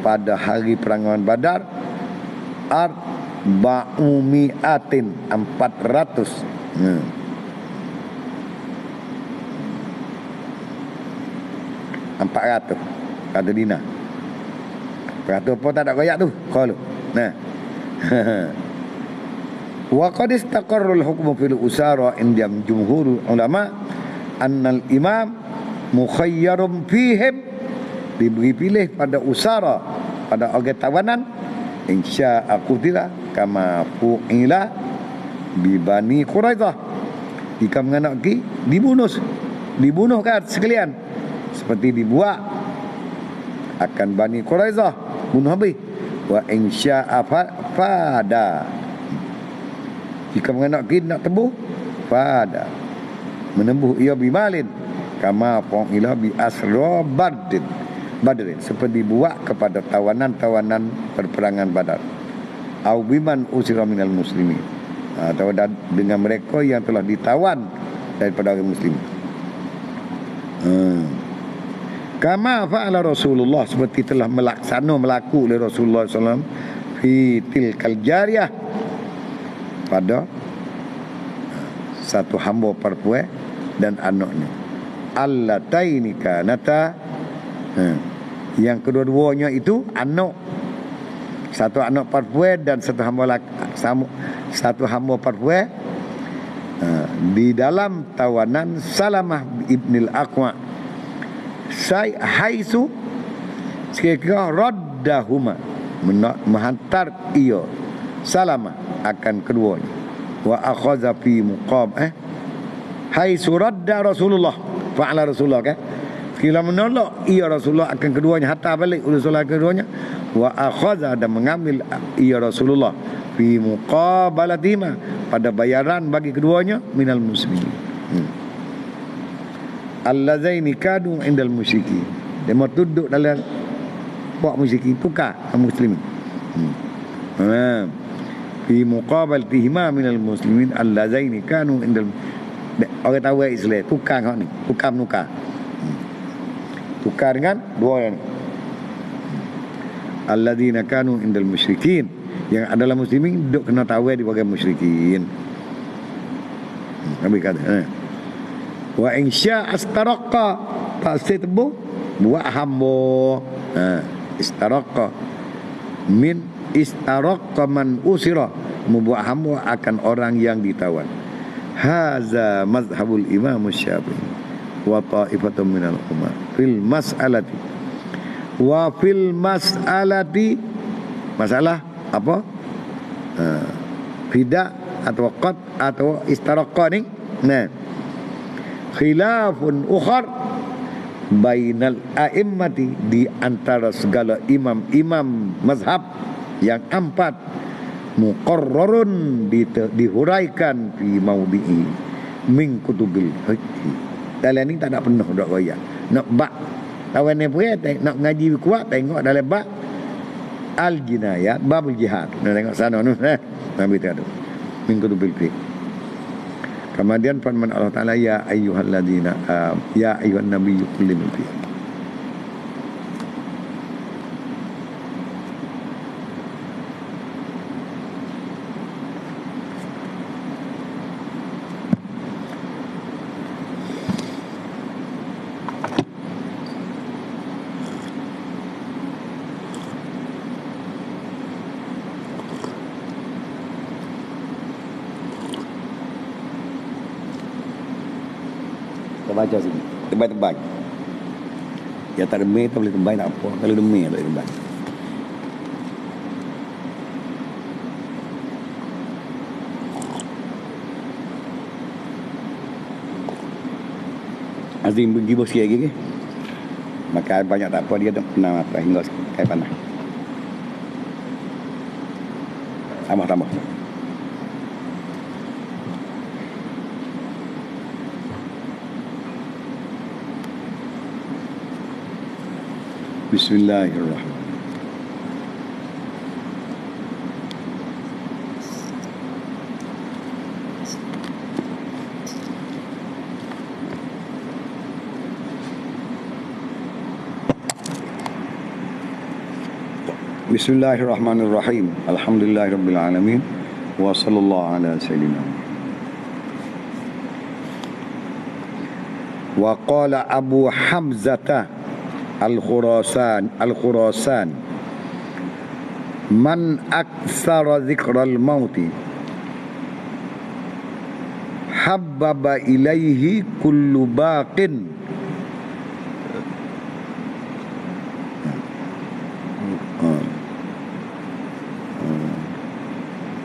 pada hari perangan Badar arba'umi'atin 400. 400 kata Dina. 400 apa tak ada koyak tu kalau. Nah. Wa qad istaqarra al-hukmu fil usara inda jumhur ulama annal imam mukhayyarun fihim, diberi pilih pada usara, pada orang tawanan, insya aqutila kama fu'ila bi Bani Quraidah, jika menganaki dibunuh kan sekalian seperti dibuat akan Bani Quraidah, bunuh habis. Wa insya fada, jika menganaki nak tebuh fada, menembuh ia bimalin kama fu'ila bi asra Badrin, seperti dibuat kepada tawanan-tawanan perperangan Badar. Au biman usira minal muslimin, atau dengan mereka yang telah ditawan daripada orang muslim. Kama fa'ala Rasulullah, seperti telah melaku oleh Rasulullah SAW fi tilkal jariyah, pada satu hamba perempuan dan anaknya, allataini kanata, yang kedua-duanya itu anak, satu anak perempuan dan satu hamba perempuan, di dalam tawanan Salamah ibnil Aqwa, haitsu sekiranya raddahuma, menghantar ia Salamah akan keduanya, wa akhadha fi muqam haitsu radda Rasulullah fa'ala Rasulullah kan, kira menolak ia Rasulullah akan keduanya, hatta balik Rasulullah keduanya, wa akhadha, dan mengambil ia Rasulullah fi muqabalatima, pada bayaran bagi keduanya, minal muslimin allazaini kadu indal musyrikin, dia mau duduk dalam buat musyrikin, tukar muslimin. Fi muqabalatihima minal muslimin allazaini kanu indal, orang tahu Islam tukar kau ni, tukar dengan dua yang alladzina kanu indal musyrikin, yang adalah muslimin duduk kena tahu di bagian musyrikin. Kami kata wa insya astaraqa, pasti tebu buat hamba, istaraqa min istaraqa man usira, membuat hamba akan orang yang ditawan. Haza mazhabul Imam Syafi'i wa ta'ifatun minal ulama fil mas'alati, wa fil mas'alati, masalah apa, fida atau qad atau istaraqa ni, nah, khilafun ukhar bainal a'immati, di antara segala imam-imam mazhab yang empat, muqarrarun, dihuraikan fi maudhi'i min kutubil fiqh. Dalam ni tak ada penuh dak royak. Nak bab tawan ni pun nak ngaji kuat, tengok dalam bab al-jinayat, babul jihad. Nak tengok sana tu, Nabi tu ada min kutubil fiqh. Kemudian firman Allah Ta'ala, ya ayyuhalladzina ya ayyuhan nabiyyu qul lil mu'minin. Kita baca sini, tebal-tebal. Ya tak demi tak boleh kembali tak apa. Kalau demi tak boleh kembali. Azim pergi bersih lagi ke? Makan banyak tak apa, dia tak pernah apa hingga kain panas. Tambah. Bismillahirrahmanirrahim. Bismillahirrahmanirrahim. Alhamdulillahirabbil alamin wa sallallahu ala sayyidina. Wa qala Abu Hamzah Al-Khurasan man aktsara dzikral mauti habbaba ilaihi kullu baqin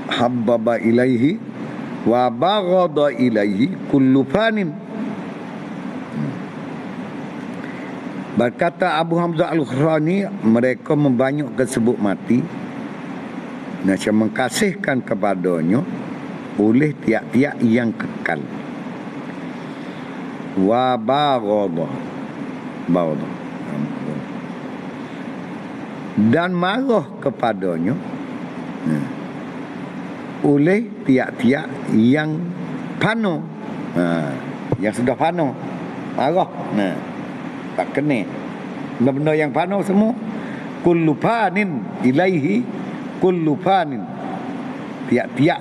habbaba ilaihi wa baghada ilaihi kullu fanin. Berkata Abu Hamzah Al-Khurani, mereka membanyakkan sebut mati dan mengkasihkan kepadanya oleh tiap-tiap yang kekal. Wa baghada dan marah kepadanya oleh tiap-tiap yang fana, yang sudah fana, marah. Tak kena benda-benda yang fana semua. Kullu fanin ilaihi kullu fanin, tiap-tiap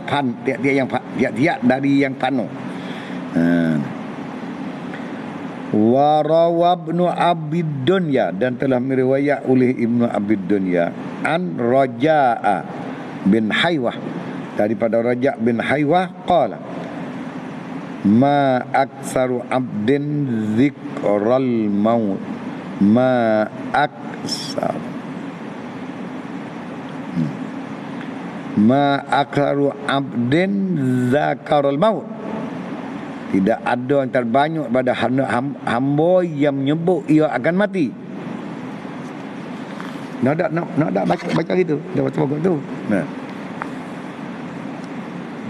dari yang fana. Wa rawa Ibnu Abi Dunya, dan telah meriwayat oleh Ibnu Abi Dunya an Raja'a bin Haywah, daripada Raja' bin Haywah qala ma aksaru abdin zikral maut ma aksaru abdin zakaral maut. Tidak ada yang terbanyak pada hamba yang menyebut ia akan mati. Nak baca gitu, dah baca pokok tu.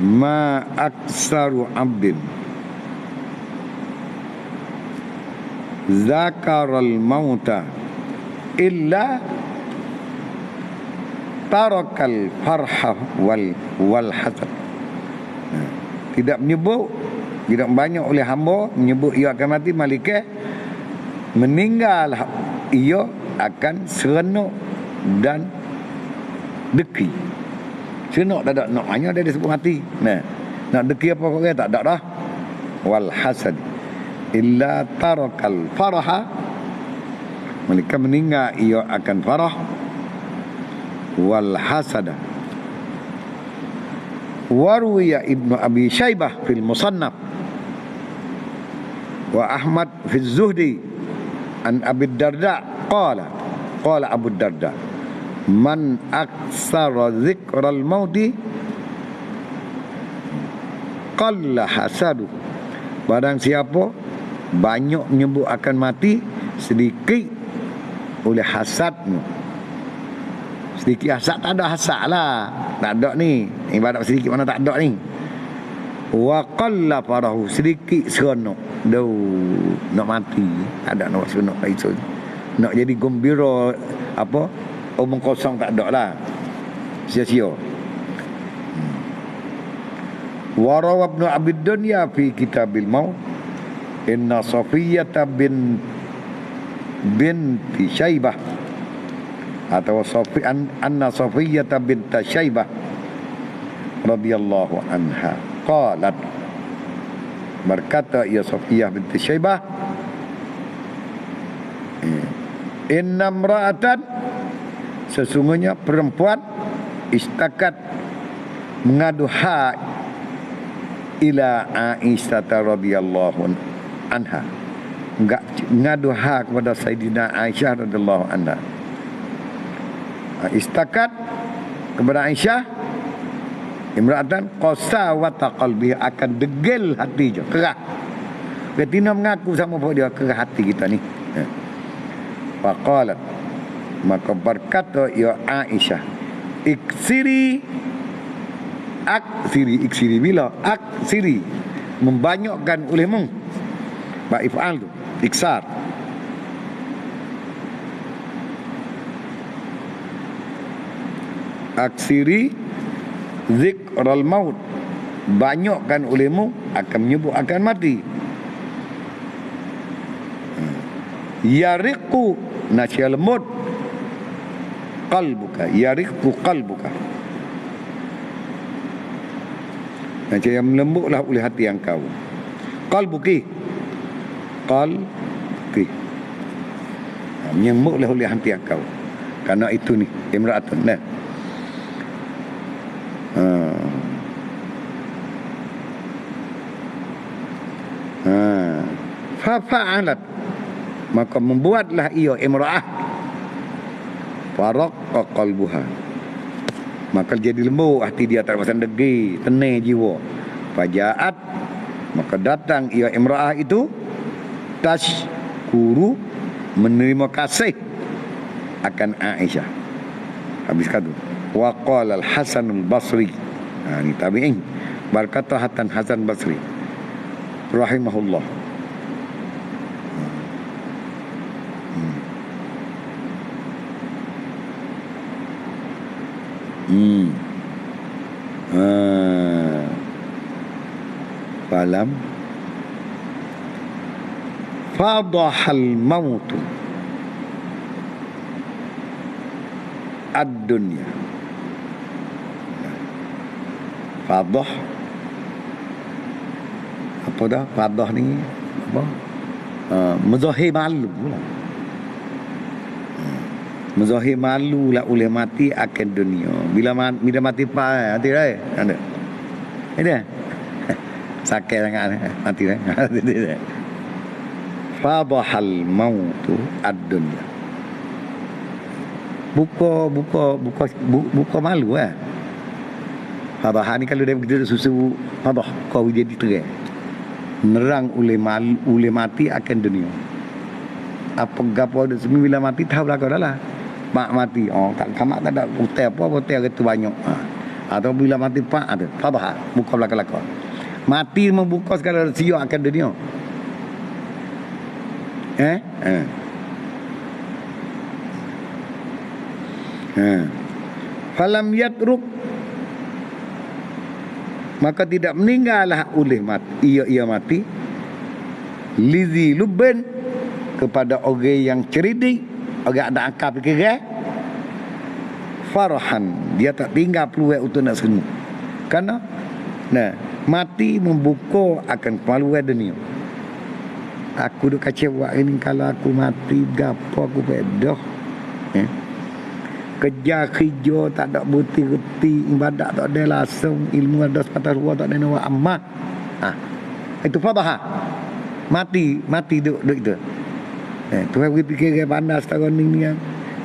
Ma aksaru abdin zakaral mauta illa tarakal farha wal hasad. Tidak menyebut, tidak banyak oleh hamba menyebut ia akan mati, malaikat meninggal ia akan serenuk dan deki. Serenuk tak ada, nak hanya dia disebut mati. Nak deki apa kau kata tak ada dah. Wal hasad illa tarakal faraha, mereka meninggal ia akan farah. Wal hasada waruya Ibnu Abi Syaibah fil Musannaf wa Ahmad fil Zuhdi an Abi Darda qala Abu Darda man aksara zikral mauti qalla hasadu, barang siapa banyak menyebut akan mati, sedikit oleh hasadmu. Sedikit hasad, tak ada hasad lah, tak ada ni ibarat sedikit mana tak ada ni. Wa qalla farahu, sedikit seronok nak mati, ada nak seronok itu, nak jadi gembira apa omong kosong tak ada lah, sia-sia. Wa rawa Ibnu Abi Dunya fi Kitabil Maut inna Safiyyah binti Syaibah atau anna Safiyyah binti Syaibah radhiyallahu anha qalat, berkata ia Safiyyah binti Syaibah, inna imra'atan, sesungguhnya perempuan, istakat mengadu hak ila Aisyah radhiyallahu anha, enggak ngadu hak kepada Sayyidina Aisyah radhiyallahu anha. Istakat kepada Aisyah, imra'atan qasawata qalbi, akan degil hati je, kerah. Ketina mengaku sama bahawa dia kerah hati kita ni. Faqalat, maka berkata ya Aisyah, iksiri bila aksiri, membanyakkan olehmu. If'al tu iksar. Aksiri zikral maut, banyakkan olehmu akan menyebut akan mati. Yariqu, nasya lemut, qalbuka, yariqu qalbuka, nasya yang melembutlah oleh hati yang kau. Qalbuki, qalbuki, menyembutlah oleh hati yang kau. Karena itu ni imra'atun, nah. Fa'alat, maka membuatlah ia imra'ah faraqqa qalbuha, maka jadi lembut hati dia, tak pasal degi, tenang jiwa. Fajaat, maka datang ia imra'ah itu tashkuru, menerima kasih akan Aisyah. Habis kata wa qala al-Hasan al-Basri, ni tabi'in, berkata Hasan Basri rahimahullah, falam fadahal mautu ad-dunya. Fadah apa dah? Fadah ni apa? Muzahir malu pula. Muzahir malu lah oleh mati akan dunia. Bila mati mati dah. Ada. Sakit sangat mati dah. Fadahal mautu ad-dunya. Buka malu Fadah ni kalau dia begitu susu fadah, kau jadi terang. Nerang oleh mati akan dunia. Apa gapo ada semi bila mati tahu belaka dah lah. Mak mati, tak kamak tak ada hotel apa, hotel itu banyak. Atau bila mati pak ada, fadah buka belaka-belaka. Mati membuka segala siap akan dunia. Falam yatruk, maka tidak meninggallah oleh mati ia mati lizi lubben, kepada orang yang cerdik, orang ada akal fikir, farhan, dia tak tinggal peluang untuk nak senang. Karena mati membuka akan peluang dunia. Aku duk kecewa ini, kalau aku mati gapo aku bedoh. Kerja tak ada bukti-bukti, ibadat tak ada langsung, ilmu ada sepatah ruang tak ada nawa amat. Itu fadah. Mati duk itu. Tuhan fikir ke pandai setahun ni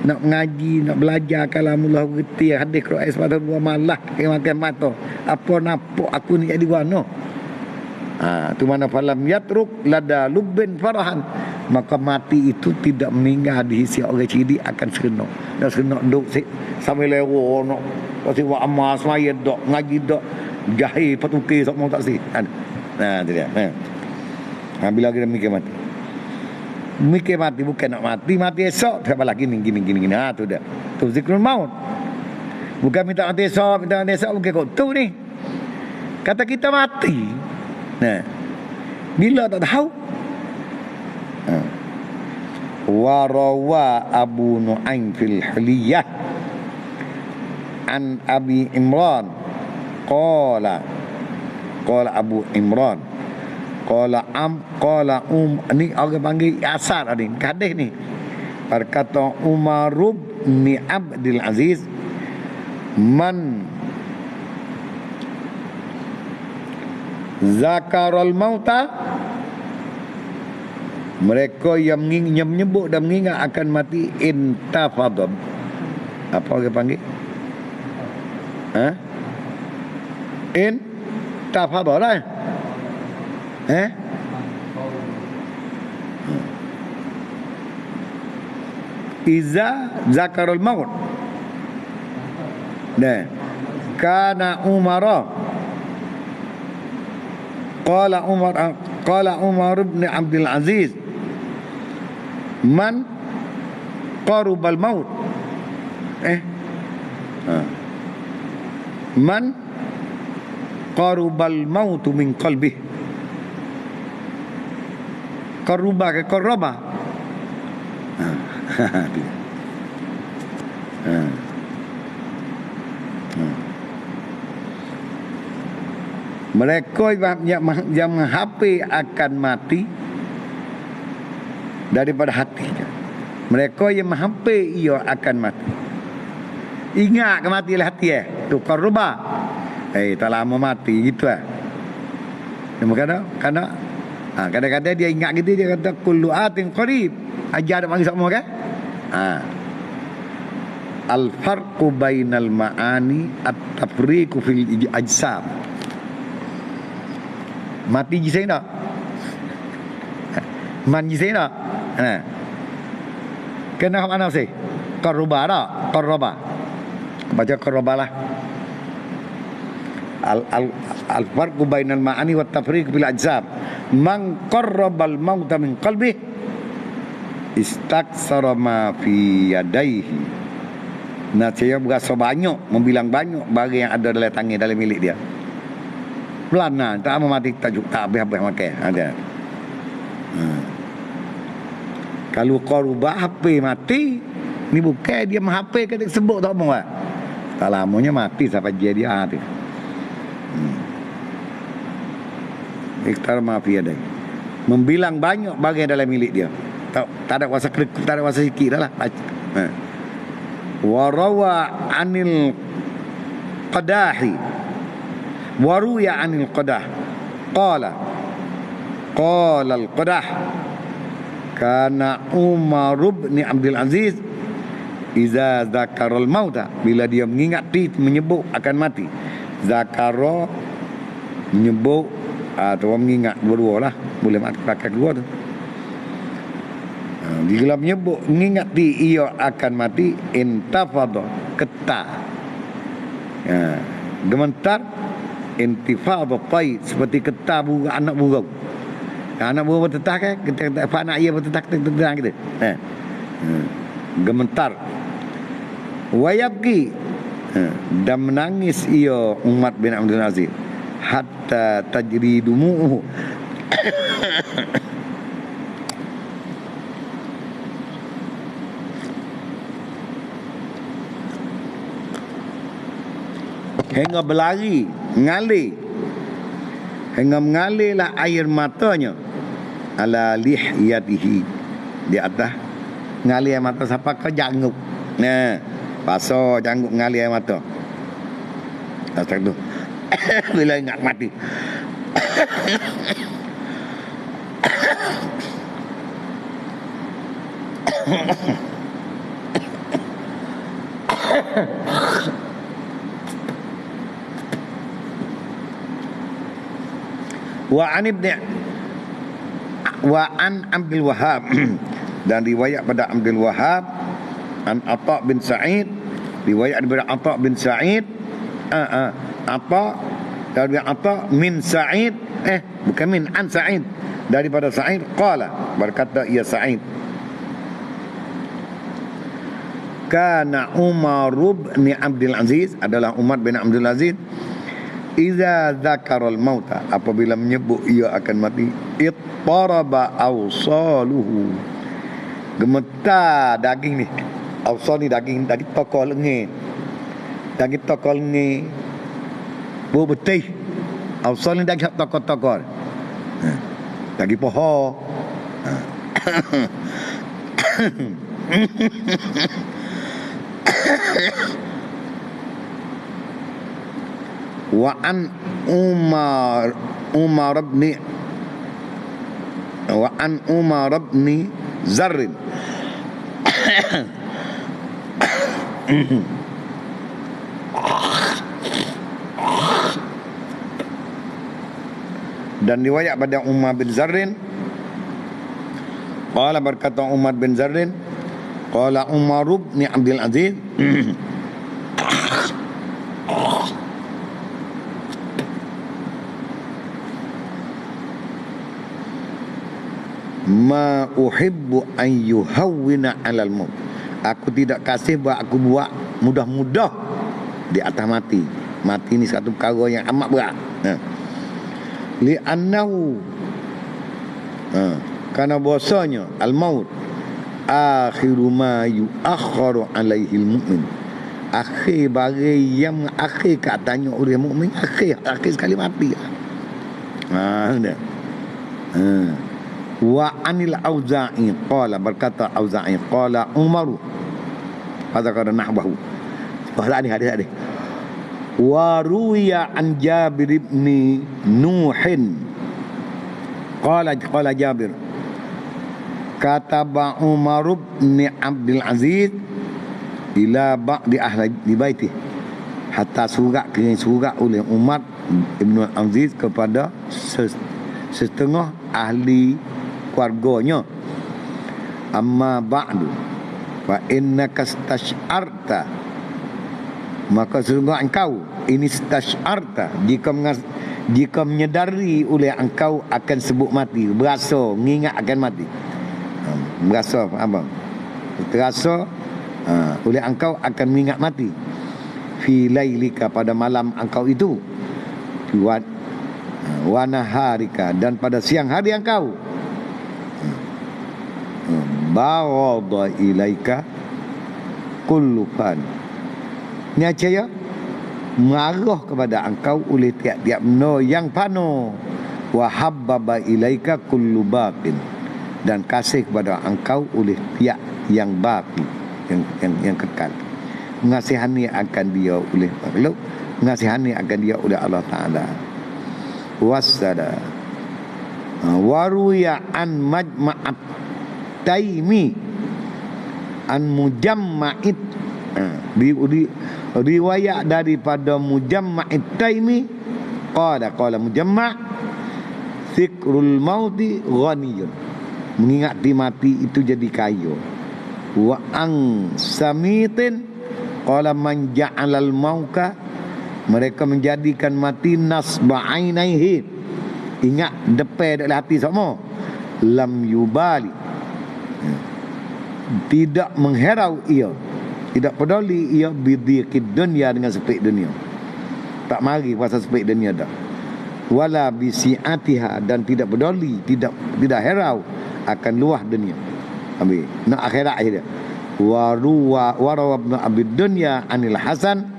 nak ngaji, nak belajar kalamullah reti hadis Quran sepatah ruang malah ke makan mata. Apa napok aku ni jadi wano. Tu mana falam yatruk lada lubben farahan, maka mati itu tidak meninggal di sisi orang cerdik akan serenok. Dah serenok duk sampai lewo nak kasi wa amas maya dok ngaji dok jahil patuki sok mau tak si. Tu dia. Bila kita mikir mati bukan nak mati esok siapa lagi gini. Tu dah. Tu zikrul maut. Bukan minta mati esok bukan kau tu ni. Kata kita mati. Bila tak tahu. Wa rawa Abu Nu'aim fil Hiliyah an Abi Imran qala Abu Imran qala ni orang panggil asar ni hadis ni, berkata Umar bin Abdul Aziz, man zakaral mauta Mereka yang menyebut dan mengingat akan mati intafadab. Apa orang panggil? Intafadab lah. Iza zakarul maut. Nah, kana Umar qala Umar bin Abdul Aziz man qarubal maut. Man qarubal maut min qalbih. Qaruba ke qaraba. Mereka yang menghafal akan mati daripada hatinya. Mereka yang menghafal ia akan mati. Ingat kematian hati tu qaruba. Tak lama mati gitu Kadang-kadang kadang-kadang dia ingat gitu, dia kata kullu atin qarib. Ajar dak panggil semua kan? Al farqu bainal ma'ani at-tafriqu fil ajsam. Mati jisai tak? Man jisai tak? Kena mana sih? Qaruba tak? Qaruba. Baca qaruba lah. Al farqu bainal ma'ani wat tafriqu fil ajsam. Man qarrabal mauta min qalbih istaksara ma fi yadaihi. Nah, saya berasa banyak, membilang banyak barang yang ada dalam tangan, dalam milik dia. Belana, tak mau mati, tak habis-habis makan. Ada. Kalau qaruba HP mati, ni bukan dia menghapal ke dia sebut tak mau. Tak lamanya mati sampai dia tu. Ikhtar mafia dia. Membilang banyak bagian dalam milik dia. Tak ada kuasa kedekut, tak ada kuasa sikit dah lah. Warawa anil qadahi. Waruya anil qadah. Qala al-qadah. Kana Umar bin Abdul Aziz iza zakaral mauta, bila dia mengingat, menyebut akan mati. Zakara menyebut atau mengingat, dua-dua lah, boleh pakai dua tu. Bila menyebut mengingat ia akan mati, intafadha, getar, gementar, intifadha tay, seperti getar burung, anak burung. Anak burung bertetah kan, kita anak ia bertetah kita. Gementar. Wayabki, dan menangis ia Umar bin Abdul Aziz hatta tajri dumu'uhu. Hingga berlari, mengalir. Hingga mengalirlah air matanya ala lihyatihi, di atas mengalir air mata siapa ke janggut. Nah, pasal janggut mengalir air mata. Atas tu bila ingat mati. Wa an Abdul Wahhab dan riwayat pada Abdul Wahhab an Atha bin Sa'id, riwayat daripada Atha bin Sa'id, Atha dari Atha min Sa'id, bukan min, an Sa'id, daripada Sa'id, qala, berkata ia Sa'id, kana Umar bin Abdul Aziz, adalah Umar bin Abdul Aziz, iza zakaral mauta, apabila menyebut ia akan mati, ittaraba awsaluhu, gemetar daging ni. Awsal ni daging tokol lengan, daging tokol lengan, buah betih. Awsal ni daging tokol-tokol, daging pohon. Wa an Umar bin Wa an Umar bin Zarrin dan riwayat pada Umar bin Zarrin, qala, berkata Umar bin Zarrin, qala Umar bin Abdul Aziz ma uhibbu an yuhawwina 'alal maut. Aku tidak kasih buat aku buat mudah-mudah di atas mati. Mati ni satu perkara yang amat berat. Li annahu, karena bahasanya al-maut akhiru ma yuakharu alaihi al-mu'min. Akhir barang yang akhir kat tanya oleh mukmin, akhir sekali mati. Wa anil Auza'i qala, berkata Auza'i, qala Umaru, pada kata nahbahu, pada hadis hadis. Wa ruya an Jabir ibn Nuhin qala Jabir, kataba Umar bin Abdul Aziz ila ba'di ahli di baiti, hatta surat oleh Umar bin Aziz kepada setengah ahli keluarganya. Amma ba'du fa innaka stash'arta, maka sesungguhnya engkau ini stash'arta, jika menyedari oleh engkau akan sebut mati, berasa mengingat akan mati, berasa apa, terasa oleh engkau akan mengingat mati, fi lailika, pada malam engkau itu, wa naharika, dan pada siang hari engkau, ba'adha ilaika kullu fan, niacaya marah kepada engkau oleh tiap-tiap benda yang pano, wa habbaba ilaika kullu baqin, dan kasih kepada engkau oleh tiap yang baqi, yang kekal. Mengasihani akan dia oleh makhluk, mengasihani akan dia oleh Allah Ta'ala. Wassada waruya an majma'at taimi an mujamma'it, riwayat daripada mujamma'it taimi, qala mujamma' zikrul mauti ghaniyun, mengingati mati itu jadi kaya. Wa ang samitin qala man ja'alal mauka, mereka menjadikan mati nasba ainaihi, ingat depan dalam hati semua, lam yubali, tidak mengherau ia, tidak peduli ia, bidhiqid dunya, dengan sepik dunia, tak mari pasal sepik dunia dah, wala bisi'atiha, dan tidak peduli, tidak herau akan luah dunia, habis nak akhirat dia. Wa rawa ibn Abi Dunya anil Hasan,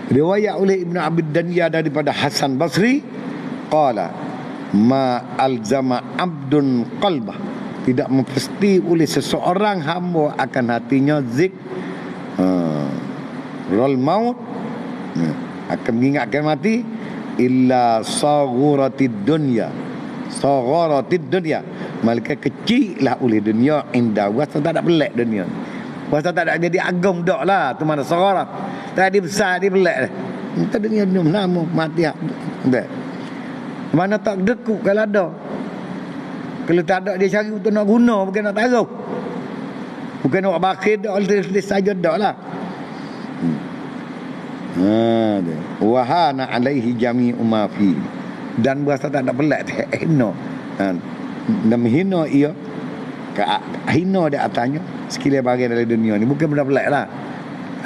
riwayat oleh Ibn Abi Dunya daripada Hasan Basri, qala ma alzama abdun qalbah, tidak mesti oleh seseorang hamba akan hatinya zikrul maut, akan mengingatkan mati, illa saghuratid dunya, malaikat kecil lah oleh dunia, indah wasa tak ada pelak dunia, wasa tak ada jadi agung dak lah, tu mana sagharat, tak ada besar dia pelak dah, kita dunia nama mati dah, mana tak dekuk kalau ada, kalau tak ada dia cari untuk nak guna, bukan nak taruh, bukan nak bakir dak, oleh saja dak lah. Wahana alaihi jami'u ma fi, dan berasa tak ada pelak hina, dan menghina ia, hina di atasnya sekalian bahagian dalam dunia ni, bukan benda pelak lah.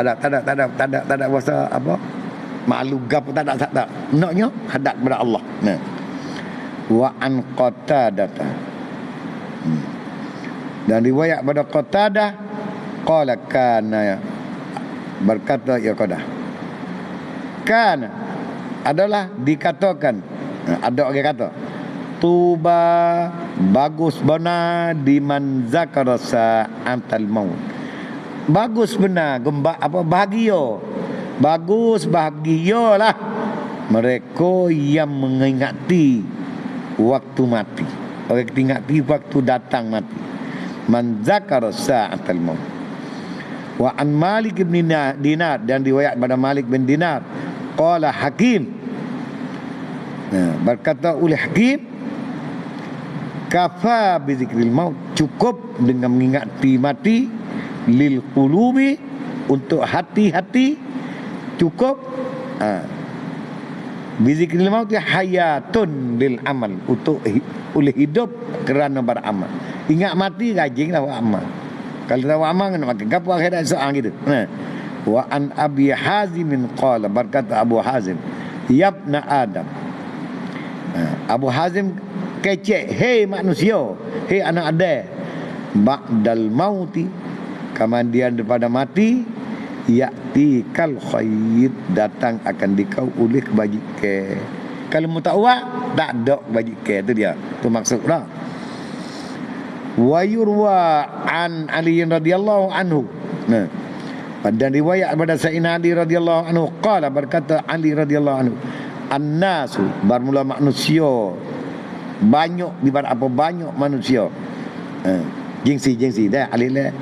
Tak ada berasa apa malu gap, tak ada naknya hadap kepada Allah. Wa an Qatadah, dan riwayat pada Qatadah, qala kana, berkata ya Qatadah, kana adalah dikatakan, ada orang kata, tuba, bagus benar di man zakara sa'atal maut, bagus benar gembak apa bahagia, bagus bahagialah mereka yang mengingati waktu mati. Orang ingat waktu datang mati. Man zakara sa'atal maut. Wa an Malik bin Dinar, dan riwayat pada Malik bin Dinar, qala Hakim, berkata oleh Hakim, kafa bi zikril maut, cukup dengan mengingati mati, lil qulubi, untuk hati-hati, cukup bi zikril maut hayatun lil amal, untuk oleh hidup kerana beramal. Ingat mati rajinlah beramal. Kalau tak amal nak makan gapo akhirat soal gitu. Wa an Abi Hazim qala, berkata Abu Hazim, yabna Adam. Abu Hazim kecek, hei manusia, hei anak Adam, ba'dal mauti, kemudian daripada mati, ya'ti kal khayyid, datang akan dikau oleh kebajikan. Kalau mu tak buat, tak ada kebajikan. Itu dia, tu maksudnya. Wa yurwa an Ali radhiyallahu anhu. Dan riwayat daripada Sayyidina Ali radhiyallahu anhu qala, berkata Ali radhiyallahu anhu, an-nasu, bermula manusia, banyak di apa banyak manusia. Jengsi dah Ali lah.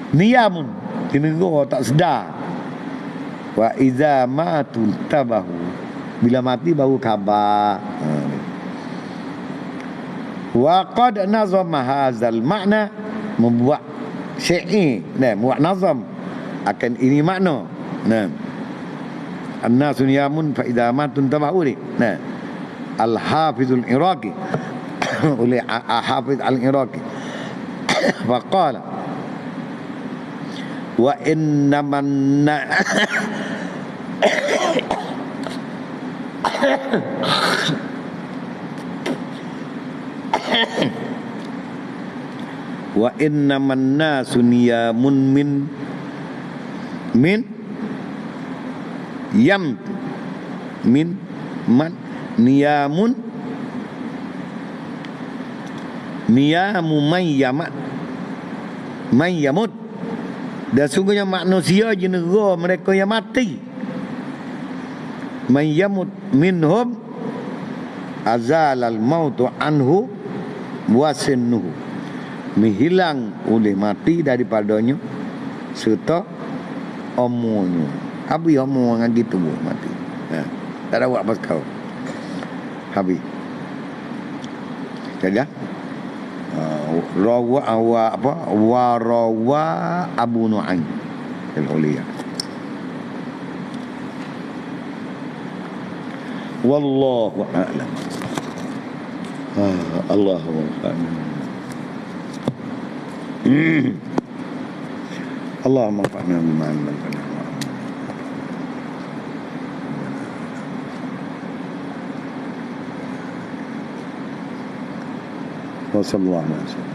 Niyamun, di negara tak sedar. Wa iza matu tabahu, bila mati baru khabar. Wa qad nazama hadzal makna, membuat syair, membuat nazam akan ini makna. An-nasu niyamun fa idza matun tabahu. Al-Hafizul Iraqi oleh Hafiz Al-Iraqi faqala wa innaman wa innaman nasu niyamun min yam min man niyamun niyamu man yamut, dan sungguhnya manusia jenera mereka yang mati. Man yamut minhum azalal mautu anhu wasinnuhu, menghilang oleh mati daripadanya serta omongnya. Apa yang omong dengan gitu mati. Tak ada buat apa kau. Habis. Jaga. Rawa Abu Nu'aim al-Uliya. Wallahu a'lam. Allahu a'lam. Allahumma anfa'na bima 'allamtana. Wa sallallahu alaihi wasallam.